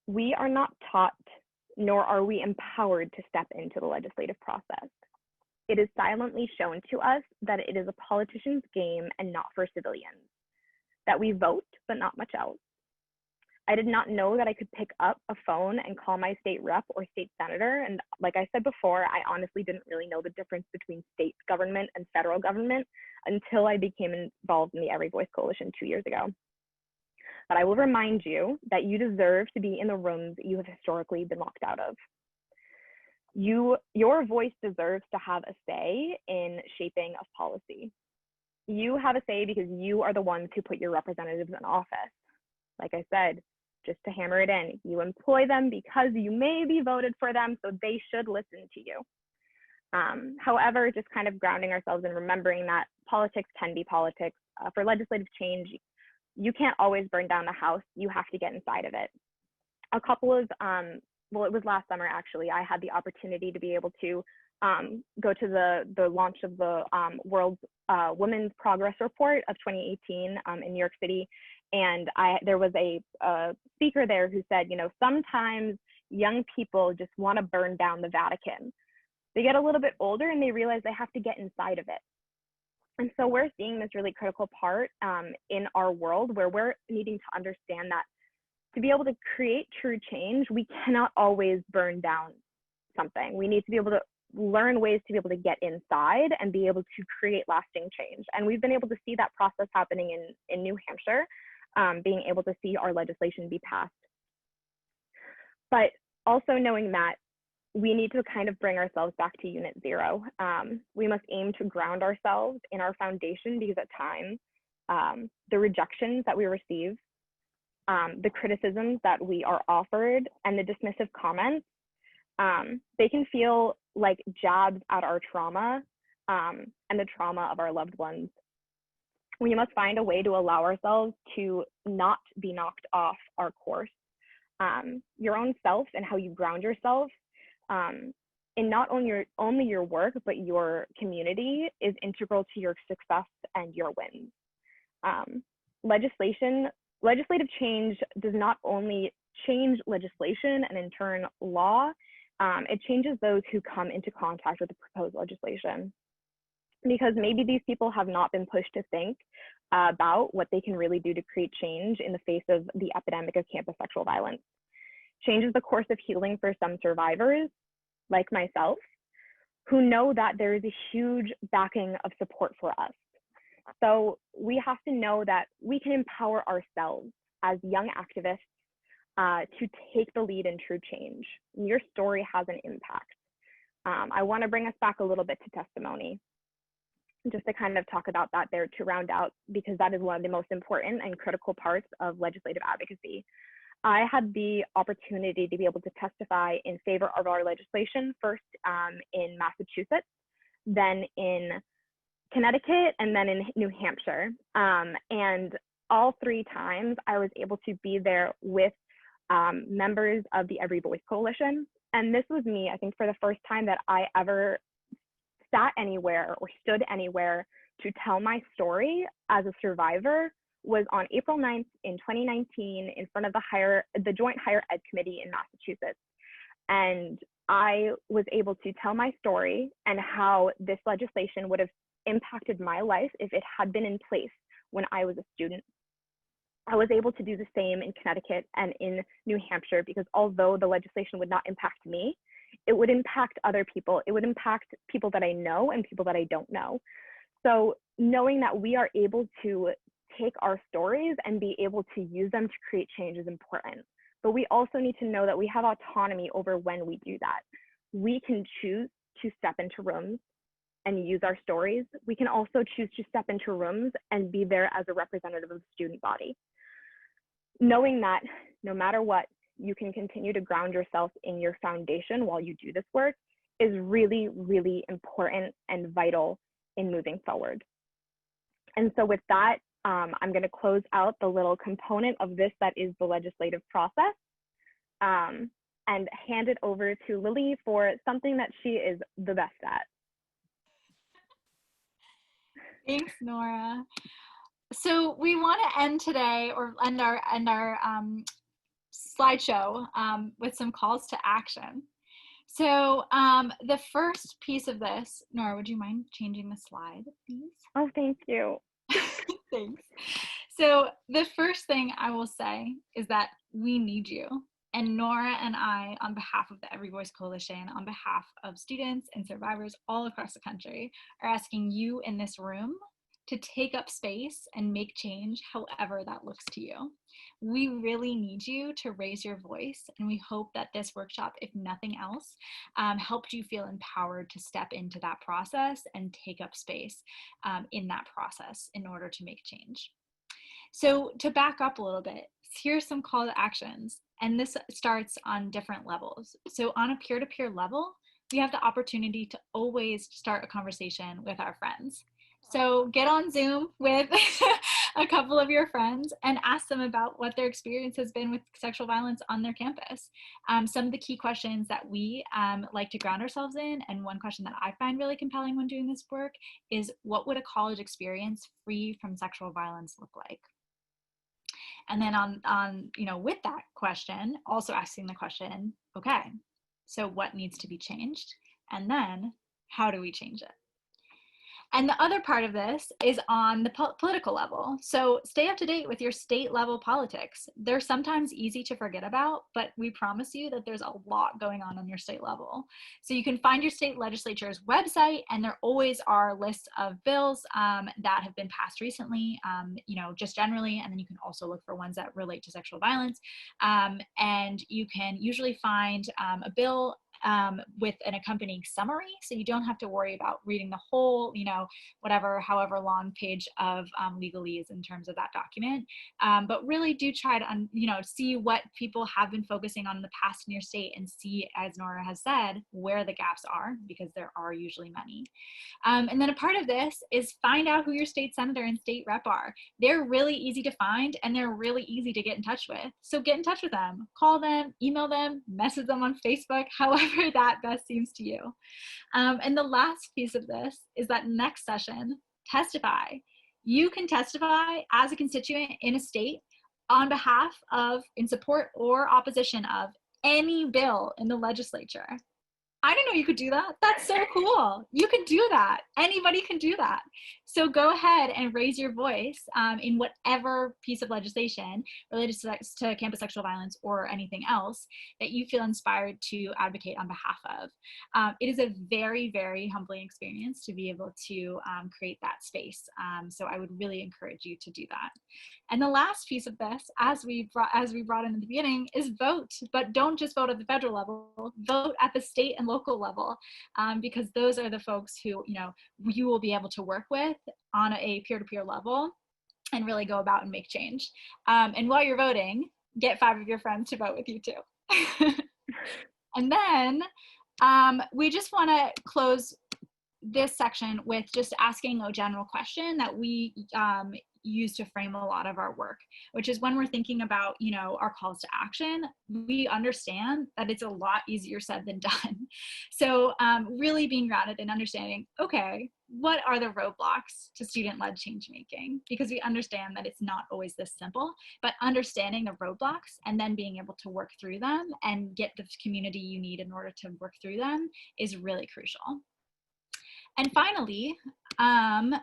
we are not taught, nor are we empowered to step into the legislative process. It is silently shown to us that it is a politician's game and not for civilians, that we vote, but not much else. I did not know that I could pick up a phone and call my state rep or state senator. And like I said before, I honestly didn't really know the difference between state government and federal government until I became involved in the Every Voice Coalition 2 years ago. But I will remind you that you deserve to be in the rooms you have historically been locked out of. Your voice deserves to have a say in shaping of policy. You have a say because you are the ones who put your representatives in office. Like I said, just to hammer it in, you employ them because you maybe voted for them, so they should listen to you. However, just kind of grounding ourselves and remembering that politics can be politics. For legislative change, you can't always burn down the house. You have to get inside of it. A couple of, well, it was last summer actually, I had the opportunity to be able to go to the launch of the World's Women's Progress Report of 2018 in New York City. And there was a speaker there who said, sometimes young people just want to burn down the Vatican. They get a little bit older and they realize they have to get inside of it. And so we're seeing this really critical part in our world where we're needing to understand that to be able to create true change, we cannot always burn down something. We need to be able to learn ways to be able to get inside and be able to create lasting change. And we've been able to see that process happening in New Hampshire, being able to see our legislation be passed. But also knowing that we need to kind of bring ourselves back to unit zero. We must aim to ground ourselves in our foundation, because at times, the rejections that we receive, the criticisms that we are offered, and the dismissive comments, they can feel like jabs at our trauma and the trauma of our loved ones. We must find a way to allow ourselves to not be knocked off our course. Your own self and how you ground yourself in not only your work, but your community is integral to your success and your wins. legislative change does not only change legislation and in turn law, it changes those who come into contact with the proposed legislation. Because maybe these people have not been pushed to think about what they can really do to create change in the face of the epidemic of campus sexual violence. Change is the course of healing for some survivors, like myself, who know that there is a huge backing of support for us. So we have to know that we can empower ourselves as young activists to take the lead in true change. Your story has an impact. I want to bring us back a little bit to testimony, just to kind of talk about that there to round out, because that is one of the most important and critical parts of legislative advocacy. I had the opportunity to be able to testify in favor of our legislation, first in Massachusetts, then in Connecticut, and then in New Hampshire. And all three times I was able to be there with members of the Every Voice Coalition. And this was me, I think, for the first time that I ever sat anywhere or stood anywhere to tell my story as a survivor was on April 9th in 2019 in front of the Joint Higher Ed Committee in Massachusetts. And I was able to tell my story and how this legislation would have impacted my life if it had been in place when I was a student. I was able to do the same in Connecticut and in New Hampshire, because although the legislation would not impact me, it would impact other people. It would impact people that I know and people that I don't know. So knowing that we are able to take our stories and be able to use them to create change is important. But we also need to know that we have autonomy over when we do that. We can choose to step into rooms and use our stories. We can also choose to step into rooms and be there as a representative of the student body. Knowing that no matter what, you can continue to ground yourself in your foundation while you do this work is really, really important and vital in moving forward. And so with that, I'm going to close out the little component of this that is the legislative process, and hand it over to Lily for something that she is the best at. Thanks, Nora. So we want to end today, or end our slideshow with some calls to action. So the first piece of this, Nora, would you mind changing the slide, please? Oh, thank you. Thanks. So the first thing I will say is that we need you. And Nora and I, on behalf of the Every Voice Coalition, on behalf of students and survivors all across the country, are asking you in this room to take up space and make change however that looks to you. We really need you to raise your voice, and we hope that this workshop, if nothing else, helped you feel empowered to step into that process and take up space in that process in order to make change. So to back up a little bit, here's some call to actions, and this starts on different levels. So on a peer-to-peer level, we have the opportunity to always start a conversation with our friends. So get on Zoom with a couple of your friends and ask them about what their experience has been with sexual violence on their campus. Some of the key questions that we like to ground ourselves in, and one question that I find really compelling when doing this work, is what would a college experience free from sexual violence look like? And then on with that question, also asking the question, okay, so what needs to be changed? And then how do we change it? And the other part of this is on the political level. So stay up to date with your state level politics. They're sometimes easy to forget about, but we promise you that there's a lot going on your state level. So you can find your state legislature's website, and there always are lists of bills that have been passed recently, just generally, and then you can also look for ones that relate to sexual violence. And you can usually find a bill with an accompanying summary, so you don't have to worry about reading the whole, however long page of legalese in terms of that document. But really do try to, see what people have been focusing on in the past in your state, and see, as Nora has said, where the gaps are, because there are usually many. And then a part of this is find out who your state senator and state rep are. They're really easy to find, and they're really easy to get in touch with. So get in touch with them, call them, email them, message them on Facebook, however that best seems to you. And the last piece of this is that next session, testify. you can testify as a constituent in a state on behalf of, in support or opposition of any bill in the legislature. I didn't know you could do that. That's so cool. You can do that. Anybody can do that. So go ahead and raise your voice in whatever piece of legislation related to campus sexual violence or anything else that you feel inspired to advocate on behalf of. It is a very, very humbling experience to be able to create that space. So I would really encourage you to do that. And the last piece of this, as we brought in the beginning, is vote. But don't just vote at the federal level, vote at the state and local level, because those are the folks who, you know, you will be able to work with on a peer-to-peer level and really go about and make change. And while you're voting, get 5 of your friends to vote with you too. And then we just want to close this section with just asking a general question that we use to frame a lot of our work, which is when we're thinking about, you know, our calls to action, we understand that it's a lot easier said than done. So really being grounded in understanding, okay, what are the roadblocks to student-led change making? Because we understand that it's not always this simple, but understanding the roadblocks and then being able to work through them and get the community you need in order to work through them is really crucial. And finally,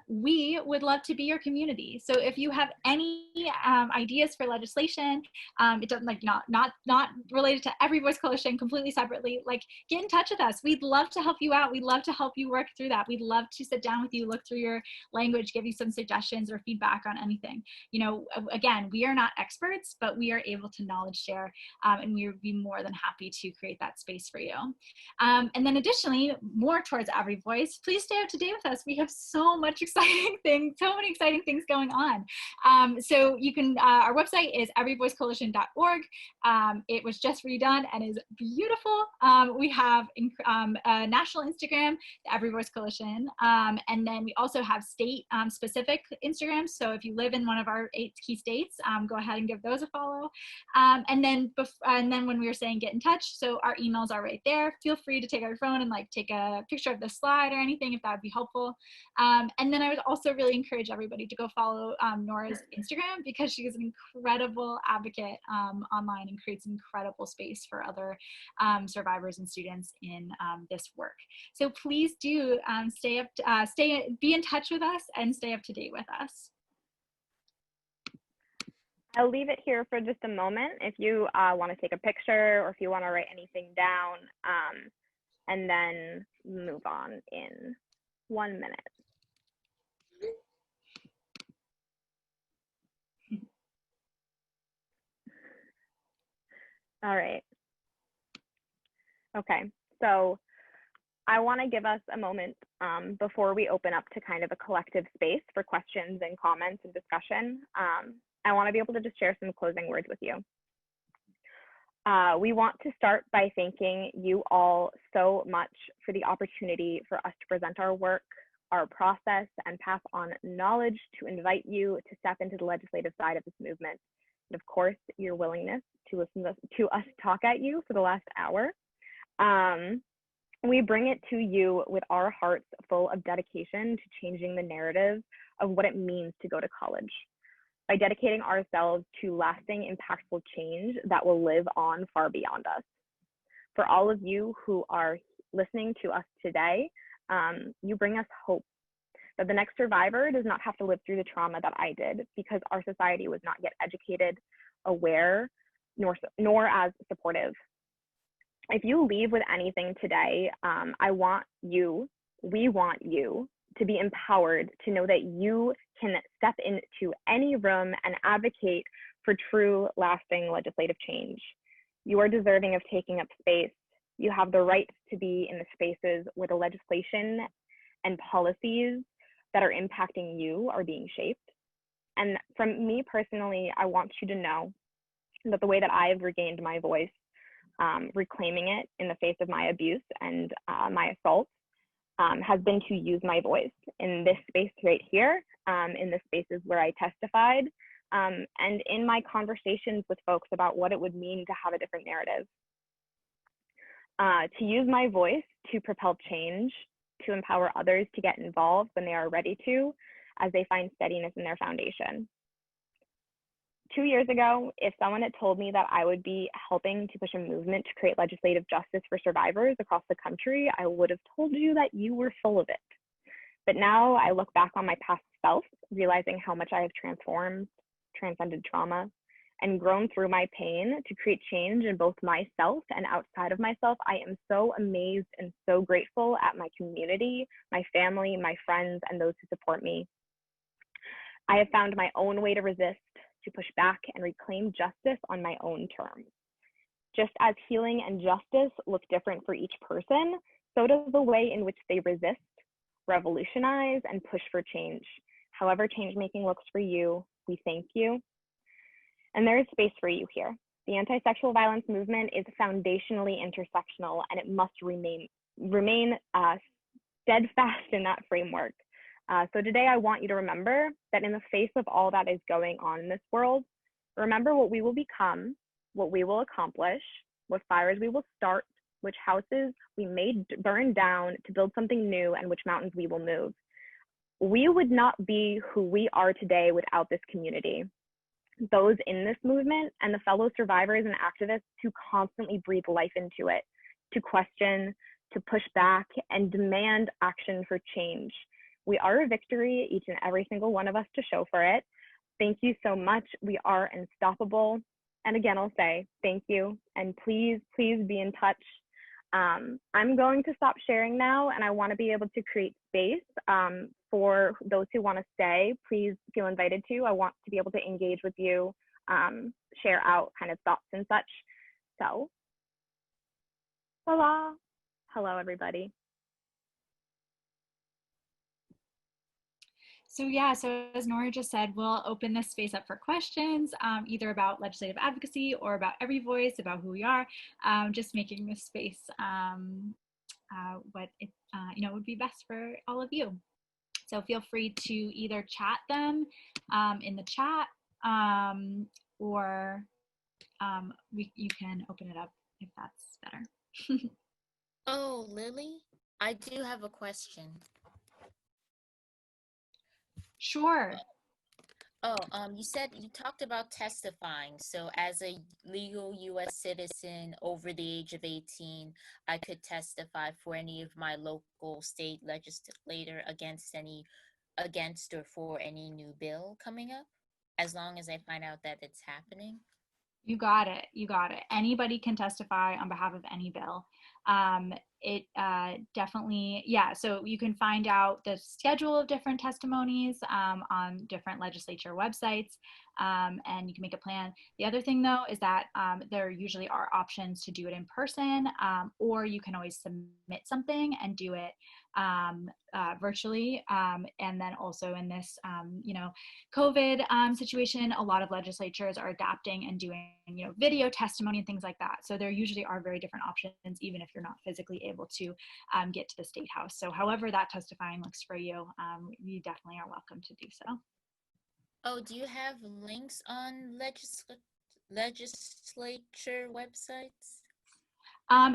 we would love to be your community. So if you have any ideas for legislation, it doesn't not related to Every Voice Coalition, completely separately, like get in touch with us. We'd love to help you out. We'd love to help you work through that. We'd love to sit down with you, look through your language, give you some suggestions or feedback on anything. You know, again, we are not experts, but we are able to knowledge share, and we would be more than happy to create that space for you. And then additionally, more towards Every Voice, please stay up to date with us. We have so many exciting things going on. So you can, our website is everyvoicecoalition.org. It was just redone and is beautiful. We have a national Instagram, the Every Voice Coalition. And then we also have state specific Instagrams. So if you live in one of our 8 key states, go ahead and give those a follow. And then when we were saying get in touch, so our emails are right there. Feel free to take out your phone and like take a picture of the slide or anything if that would be helpful. And then I would also really encourage everybody to go follow Nora's Instagram, because she is an incredible advocate online and creates incredible space for other survivors and students in this work. So please do be in touch with us and stay up to date with us. I'll leave it here for just a moment if you want to take a picture or if you want to write anything down, and then move on in 1 minute. All right. Okay, so I want to give us a moment before we open up to kind of a collective space for questions and comments and discussion. I want to be able to just share some closing words with you. We want to start by thanking you all so much for the opportunity for us to present our work, our process, and pass on knowledge to invite you to step into the legislative side of this movement. And of course, your willingness to listen to us talk at you for the last hour. We bring it to you with our hearts full of dedication to changing the narrative of what it means to go to college, by dedicating ourselves to lasting, impactful change that will live on far beyond us. For all of you who are listening to us today, you bring us hope that the next survivor does not have to live through the trauma that I did, because our society was not yet educated, aware, nor as supportive. If you leave with anything today, we want you to be empowered to know that you can step into any room and advocate for true, lasting legislative change. You are deserving of taking up space. You have the right to be in the spaces where the legislation and policies that are impacting you are being shaped. And from me personally, I want you to know that the way that I have regained my voice, reclaiming it in the face of my abuse and my assault, has been to use my voice in this space right here, in the spaces where I testified, and in my conversations with folks about what it would mean to have a different narrative. To use my voice to propel change, to empower others to get involved when they are ready to, as they find steadiness in their foundation. 2 years ago, if someone had told me that I would be helping to push a movement to create legislative justice for survivors across the country, I would have told you that you were full of it. But now I look back on my past self, realizing how much I have transcended trauma, and grown through my pain to create change in both myself and outside of myself. I am so amazed and so grateful at my community, my family, my friends, and those who support me. I have found my own way to resist, to push back and reclaim justice on my own terms. Just as healing and justice look different for each person, so does the way in which they resist, revolutionize, and push for change. However change making looks for you, we thank you. And there is space for you here. The anti-sexual violence movement is foundationally intersectional, and it must remain steadfast in that framework. So today I want you to remember that in the face of all that is going on in this world, remember what we will become, what we will accomplish, what fires we will start, which houses we may burn down to build something new, and which mountains we will move. We would not be who we are today without this community, those in this movement, and the fellow survivors and activists who constantly breathe life into it, to question, to push back, and demand action for change. We are a victory, each and every single one of us, to show for it. Thank you so much. We are unstoppable. And again, I'll say thank you, and please, please be in touch. I'm going to stop sharing now, and I want to be able to create space for those who want to stay. Please feel invited to. I want to be able to engage with you, share out kind of thoughts and such. So, voila. Hello, everybody. So yeah, so as Nora just said, we'll open this space up for questions, either about legislative advocacy or about every voice, about who we are, just making this space what it would be best for all of you. So feel free to either chat them in the chat, or you can open it up if that's better. Oh, Lily, I do have a question. Sure. Oh, you talked about testifying. So as a legal U.S. citizen over the age of 18, I could testify for any of my local state legislator against or for any new bill coming up, as long as I find out that it's happening. You got it. You got it. Anybody can testify on behalf of any bill. It definitely, yeah, so you can find out the schedule of different testimonies on different legislature websites, and you can make a plan. The other thing, though, is that there usually are options to do it in person, or you can always submit something and do it virtually. And then also in this, COVID situation, a lot of legislatures are adapting and doing, video testimony and things like that. So there usually are very different options, even if you're not physically able to get to the State House. So however that testifying looks for you, you definitely are welcome to do so. Oh, do you have links on legislature websites?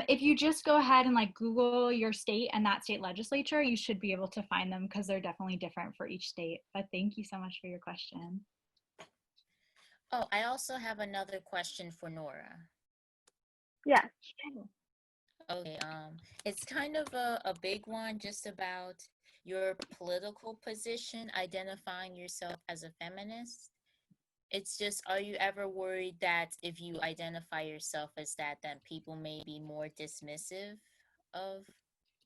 If you just go ahead and Google your state and that state legislature, you should be able to find them, because they're definitely different for each state. But thank you so much for your question. Oh, I also have another question for Nora. Yeah. Okay, it's kind of a big one, just about your political position, identifying yourself as a feminist. It's just, are you ever worried that if you identify yourself as that, then people may be more dismissive of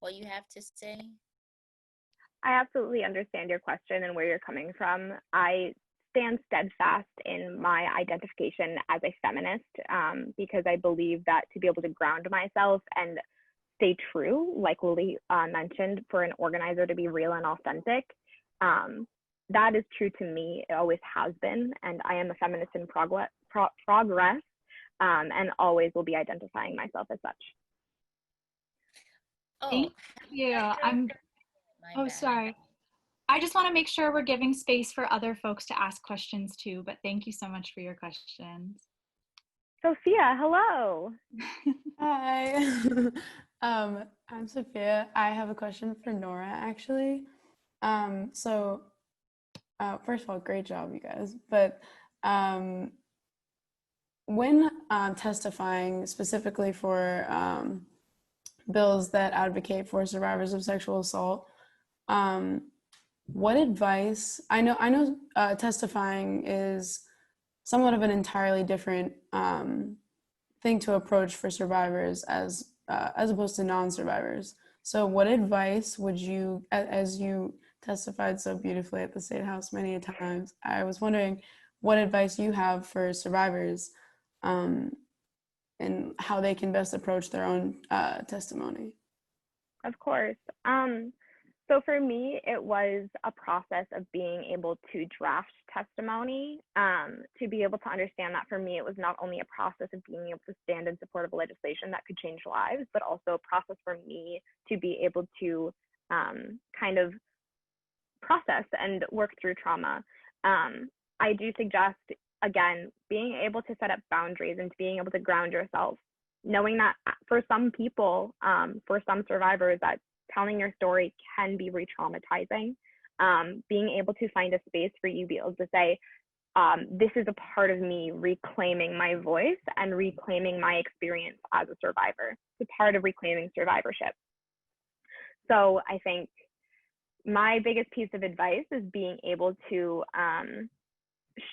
what you have to say? I absolutely understand your question and where you're coming from. I stand steadfast in my identification as a feminist, because I believe that to be able to ground myself and stay true, like Lily mentioned, for an organizer to be real and authentic, that is true to me. It always has been, and I am a feminist in progress, and always will be identifying myself as such. Oh, thank you. Sorry. I just want to make sure we're giving space for other folks to ask questions too, but thank you so much for your questions. Sophia, hello. Hi. I'm Sophia. I have a question for Nora, actually. So First of all, great job, you guys. But when testifying specifically for bills that advocate for survivors of sexual assault, what advice, I know testifying is somewhat of an entirely different thing to approach for survivors as opposed to non-survivors. So what advice would you, as you testified so beautifully at the State House many a times, I was wondering what advice you have for survivors and how they can best approach their own testimony. Of course. So for me, it was a process of being able to draft testimony, to be able to understand that for me, it was not only a process of being able to stand in support of legislation that could change lives, but also a process for me to be able to kind of process and work through trauma. I do suggest, again, being able to set up boundaries and being able to ground yourself, knowing that for some people, for some survivors, that telling your story can be re-traumatizing. Being able to find a space for you to be able to say, this is a part of me reclaiming my voice and reclaiming my experience as a survivor. It's a part of reclaiming survivorship. So I think my biggest piece of advice is being able to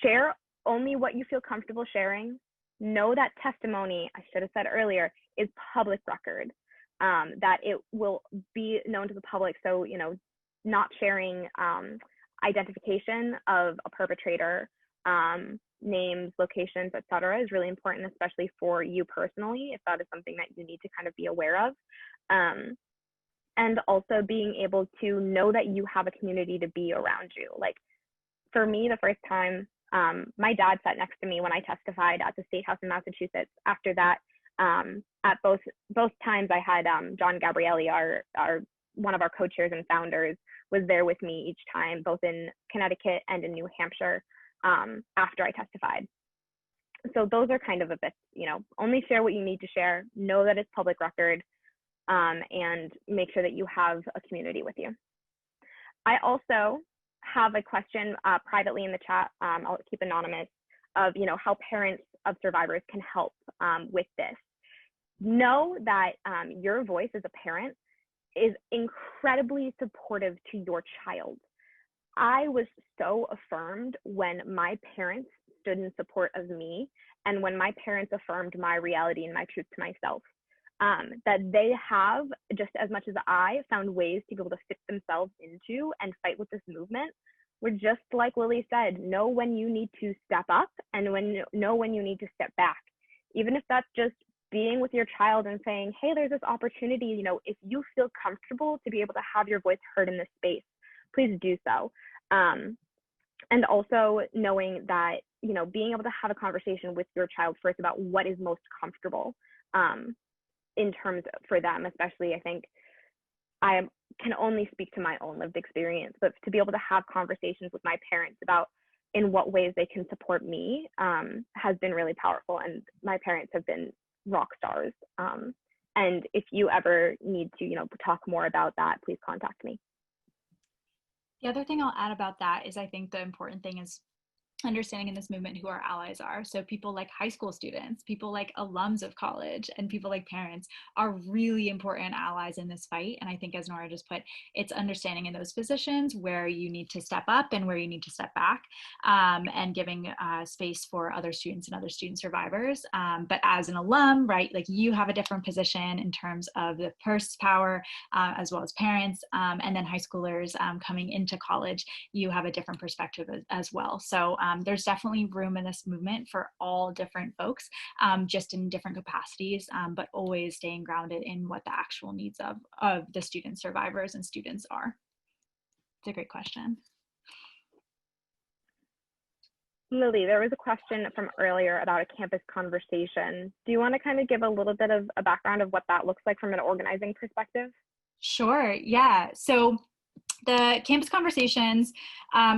share only what you feel comfortable sharing. Know that testimony, I should have said earlier, is public record, that it will be known to the public. So, you know, not sharing identification of a perpetrator, names, locations, etc., is really important, especially for you personally, if that is something that you need to kind of be aware of. And also being able to know that you have a community to be around you. Like for me, the first time, my dad sat next to me when I testified at the State House in Massachusetts. After that, at both times I had John Gabrielli, our one of our co-chairs and founders, was there with me each time, both in Connecticut and in New Hampshire, after I testified. So those are kind of a bit, you know, only share what you need to share, know that it's public record, and make sure that you have a community with you. I also have a question privately in the chat, I'll keep anonymous, of, you know, how parents of survivors can help with this. Know that your voice as a parent is incredibly supportive to your child. I was so affirmed when my parents stood in support of me, and when my parents affirmed my reality and my truth to myself. That they have, just as much as I, found ways to be able to fit themselves into and fight with this movement. We're just like Lily said, know when you need to step up and know when you need to step back. Even if that's just being with your child and saying, hey, there's this opportunity, you know, if you feel comfortable to be able to have your voice heard in this space, please do so. And also knowing that, you know, being able to have a conversation with your child first about what is most comfortable in terms for them, especially. I think I can only speak to my own lived experience, but to be able to have conversations with my parents about in what ways they can support me has been really powerful. And my parents have been rock stars. And if you ever need to, you know, talk more about that, please contact me. The other thing I'll add about that is I think the important thing is understanding in this movement who our allies are. So people like high school students, people like alums of college, and people like parents are really important allies in this fight. And I think, as Nora just put, it's understanding in those positions where you need to step up and where you need to step back, and giving space for other students and other student survivors. But as an alum, right, like you have a different position in terms of the purse power, as well as parents, and then high schoolers coming into college, you have a different perspective as well. So there's definitely room in this movement for all different folks, just in different capacities, but always staying grounded in what the actual needs of the student survivors and students are. It's a great question. Lily, there was a question from earlier about a campus conversation. Do you want to kind of give a little bit of a background of what that looks like from an organizing perspective? Sure, yeah. So the campus conversations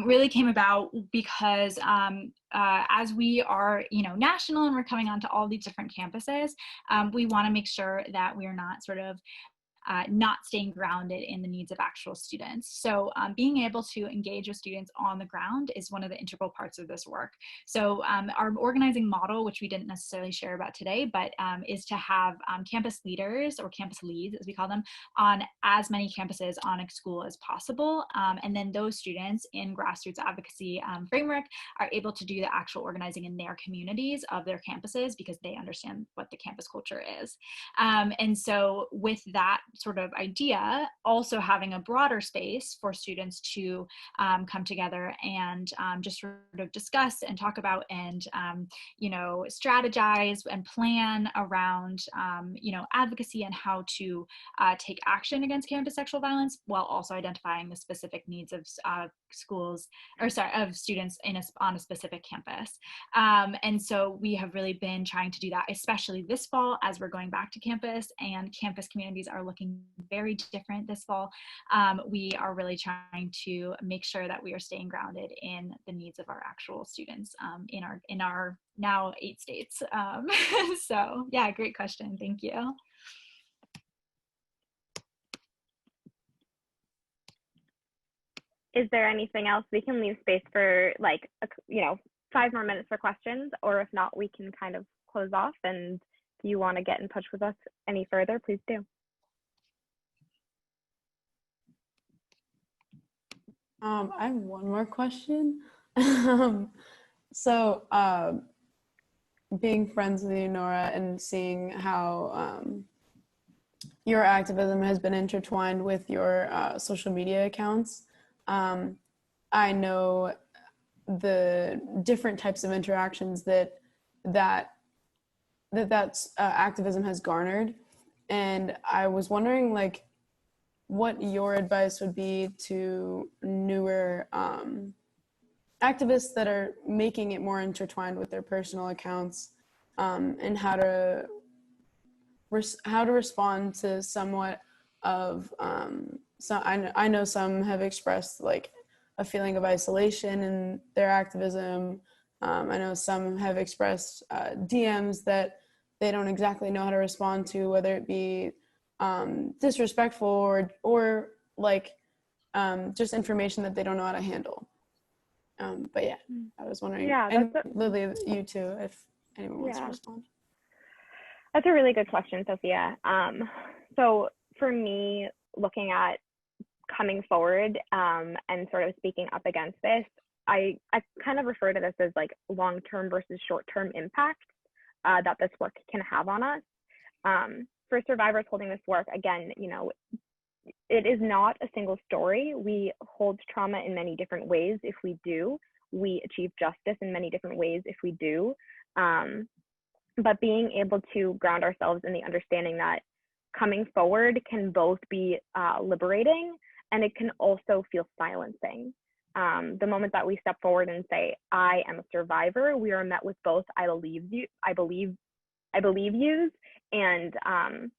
really came about because as we are, you know, national and we're coming onto all these different campuses, we want to make sure that we are not sort of not staying grounded in the needs of actual students. So being able to engage with students on the ground is one of the integral parts of this work. So our organizing model, which we didn't necessarily share about today, but is to have campus leaders, or campus leads as we call them, on as many campuses on a school as possible. And then those students in grassroots advocacy framework are able to do the actual organizing in their communities of their campuses, because they understand what the campus culture is. And so with that sort of idea, also having a broader space for students to come together and just sort of discuss and talk about and, you know, strategize and plan around, you know, advocacy and how to take action against campus sexual violence, while also identifying the specific needs of schools, or sorry, of students on a specific campus. And so we have really been trying to do that, especially this fall as we're going back to campus, and campus communities are looking very different this fall. We are really trying to make sure that we are staying grounded in the needs of our actual students in our now 8 states. So yeah, great question. Thank you. Is there anything else? We can leave space for like, you know, 5 more minutes for questions, or if not, we can kind of close off. And if you want to get in touch with us any further, please do. I have one more question. So being friends with you, Nora, and seeing how your activism has been intertwined with your social media accounts, I know the different types of interactions that activism has garnered, and I was wondering, like, what your advice would be to newer activists that are making it more intertwined with their personal accounts, and how to respond to somewhat of so I know some have expressed like a feeling of isolation in their activism. I know some have expressed DMs that they don't exactly know how to respond to, whether it be disrespectful or like just information that they don't know how to handle. But yeah, I was wondering, and Lily, you too, if anyone wants to respond. That's a really good question, Sophia. So for me, looking at coming forward and sort of speaking up against this, I kind of refer to this as like long-term versus short-term impact that this work can have on us. For survivors holding this work, again, you know, it is not a single story. We hold trauma in many different ways if we do. We achieve justice in many different ways if we do. But being able to ground ourselves in the understanding that coming forward can both be liberating, and it can also feel silencing. The moment that we step forward and say, I am a survivor, we are met with both I believe yous, and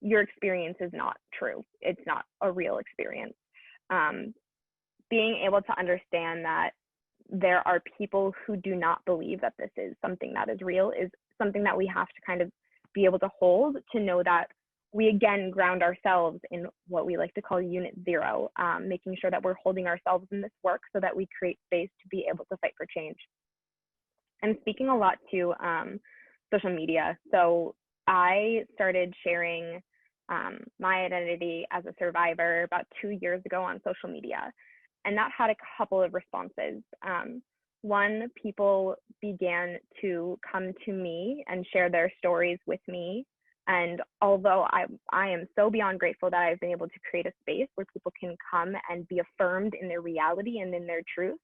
your experience is not true. It's not a real experience. Being able to understand that there are people who do not believe that this is something that is real is something that we have to kind of be able to hold, to know that we again ground ourselves in what we like to call unit zero, making sure that we're holding ourselves in this work so that we create space to be able to fight for change. And speaking a lot to social media. So I started sharing my identity as a survivor about 2 years ago on social media. And that had a couple of responses. One, people began to come to me and share their stories with me. And although I am so beyond grateful that I've been able to create a space where people can come and be affirmed in their reality and in their truth,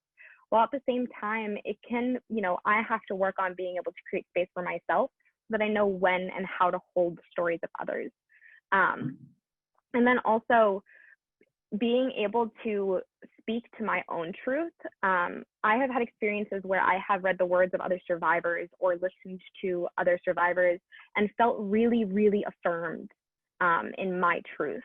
while at the same time, it can, you know, I have to work on being able to create space for myself so that I know when and how to hold the stories of others. And then also being able to speak to my own truth. I have had experiences where I have read the words of other survivors or listened to other survivors and felt really, really affirmed in my truth.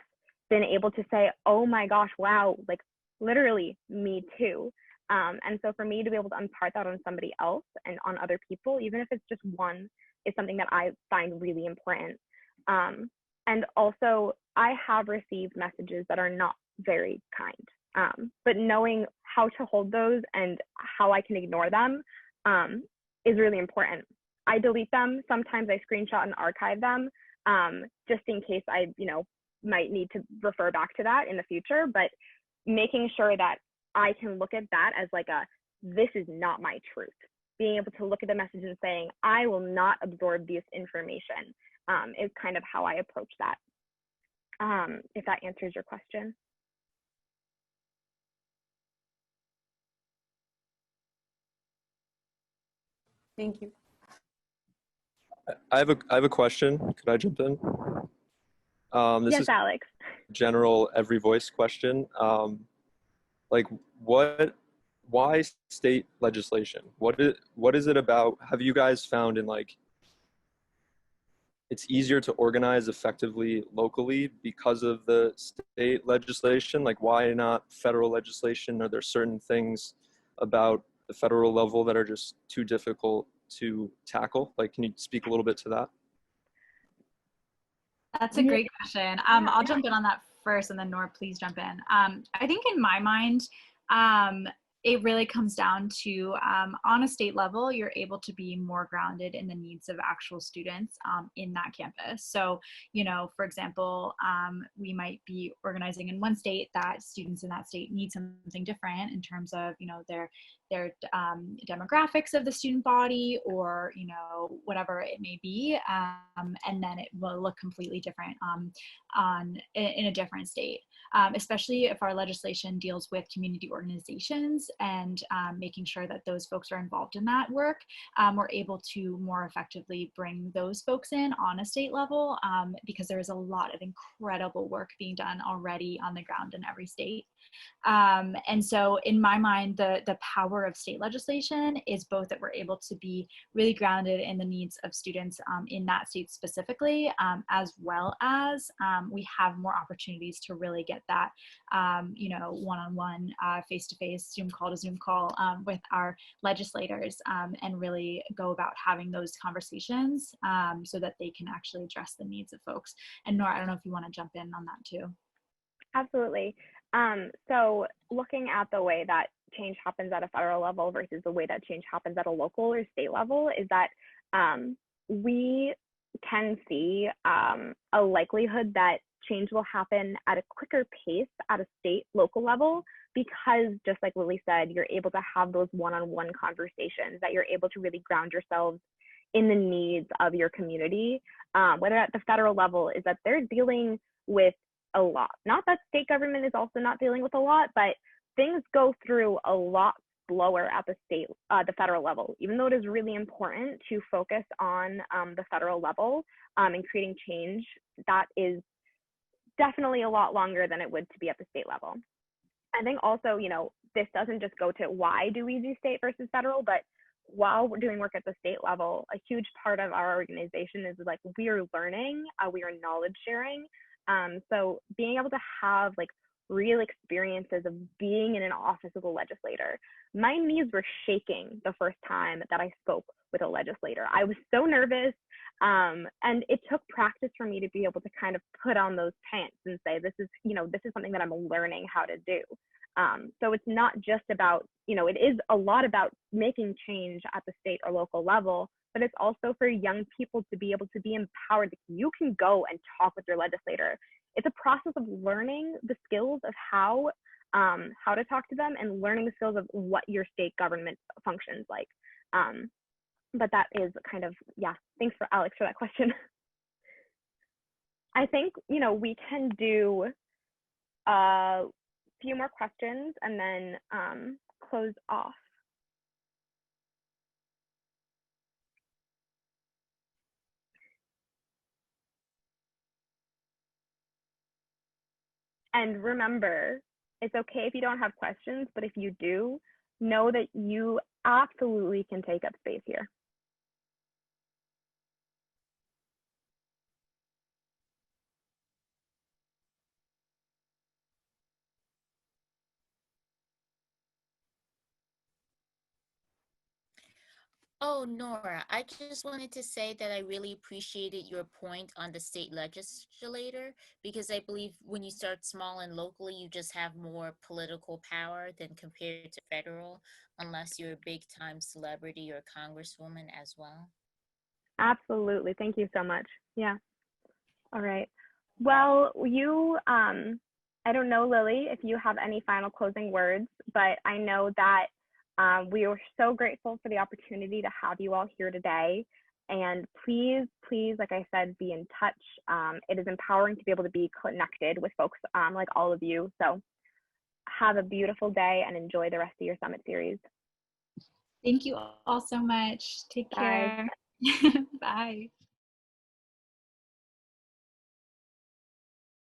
Been able to say, oh my gosh, wow, like literally me too. And so for me to be able to impart that on somebody else and on other people, even if it's just one, is something that I find really important. And also I have received messages that are not very kind, but knowing how to hold those and how I can ignore them is really important. I delete them. Sometimes I screenshot and archive them just in case I, might need to refer back to that in the future, but making sure that I can look at that as like this is not my truth. Being able to look at the message and saying, I will not absorb this information is kind of how I approach that. If that answers your question. Thank you. I have a question. Could I jump in? This Yes, is Alex. general every voice question. Why state legislation? What is it about? Have you guys found in it's easier to organize effectively locally because of the state legislation? Like, why not federal legislation? Are there certain things about the federal level that are just too difficult to tackle? Like, can you speak a little bit to that? That's a great question. I'll jump in on that first, and then Nora, please jump in. I think in my mind, it really comes down to on a state level, you're able to be more grounded in the needs of actual students in that campus. So, for example, we might be organizing in one state that students in that state need something different in terms of, their demographics of the student body, or whatever it may be, and then it will look completely different in a different state, especially if our legislation deals with community organizations and making sure that those folks are involved in that work. We're able to more effectively bring those folks in on a state level, because there is a lot of incredible work being done already on the ground in every state. And so in my mind, the power of state legislation is both that we're able to be really grounded in the needs of students in that state specifically, as well as we have more opportunities to really get that, one-on-one, face-to-face, Zoom call to Zoom call with our legislators, and really go about having those conversations so that they can actually address the needs of folks. And Nora, I don't know if you want to jump in on that too. Absolutely. So looking at the way that change happens at a federal level versus the way that change happens at a local or state level is that we can see a likelihood that change will happen at a quicker pace at a state local level, because just like Lily said, you're able to have those one-on-one conversations, that you're able to really ground yourselves in the needs of your community. Whether at the federal level is that they're dealing with a lot. Not that state government is also not dealing with a lot, but things go through a lot slower at the federal level, even though it is really important to focus on the federal level and creating change. That is definitely a lot longer than it would to be at the state level. I think also, this doesn't just go to why do we do state versus federal, but while we're doing work at the state level, a huge part of our organization is like we are learning, we are knowledge sharing. So being able to have real experiences of being in an office with a legislator. My knees were shaking the first time that I spoke with a legislator. I was so nervous, and it took practice for me to be able to kind of put on those pants and say, this is something that I'm learning how to do. So it's not just about, it is a lot about making change at the state or local level, but it's also for young people to be able to be empowered. You can go and talk with your legislator. It's a process of learning the skills of how to talk to them and learning the skills of what your state government functions like. But that is kind of, thanks for Alex for that question. I think, we can do a few more questions and then close off. And remember, it's okay if you don't have questions, but if you do, know that you absolutely can take up space here. Oh, Nora, I just wanted to say that I really appreciated your point on the state legislator because I believe when you start small and locally, you just have more political power than compared to federal, unless you're a big time celebrity or congresswoman as well. Absolutely. Thank you so much. Yeah. All right. Well, I don't know, Lily, if you have any final closing words, but I know that we are so grateful for the opportunity to have you all here today. And please, please, like I said, be in touch. It is empowering to be able to be connected with folks like all of you. So have a beautiful day and enjoy the rest of your summit series. Thank you all so much. Take Bye. care. Bye.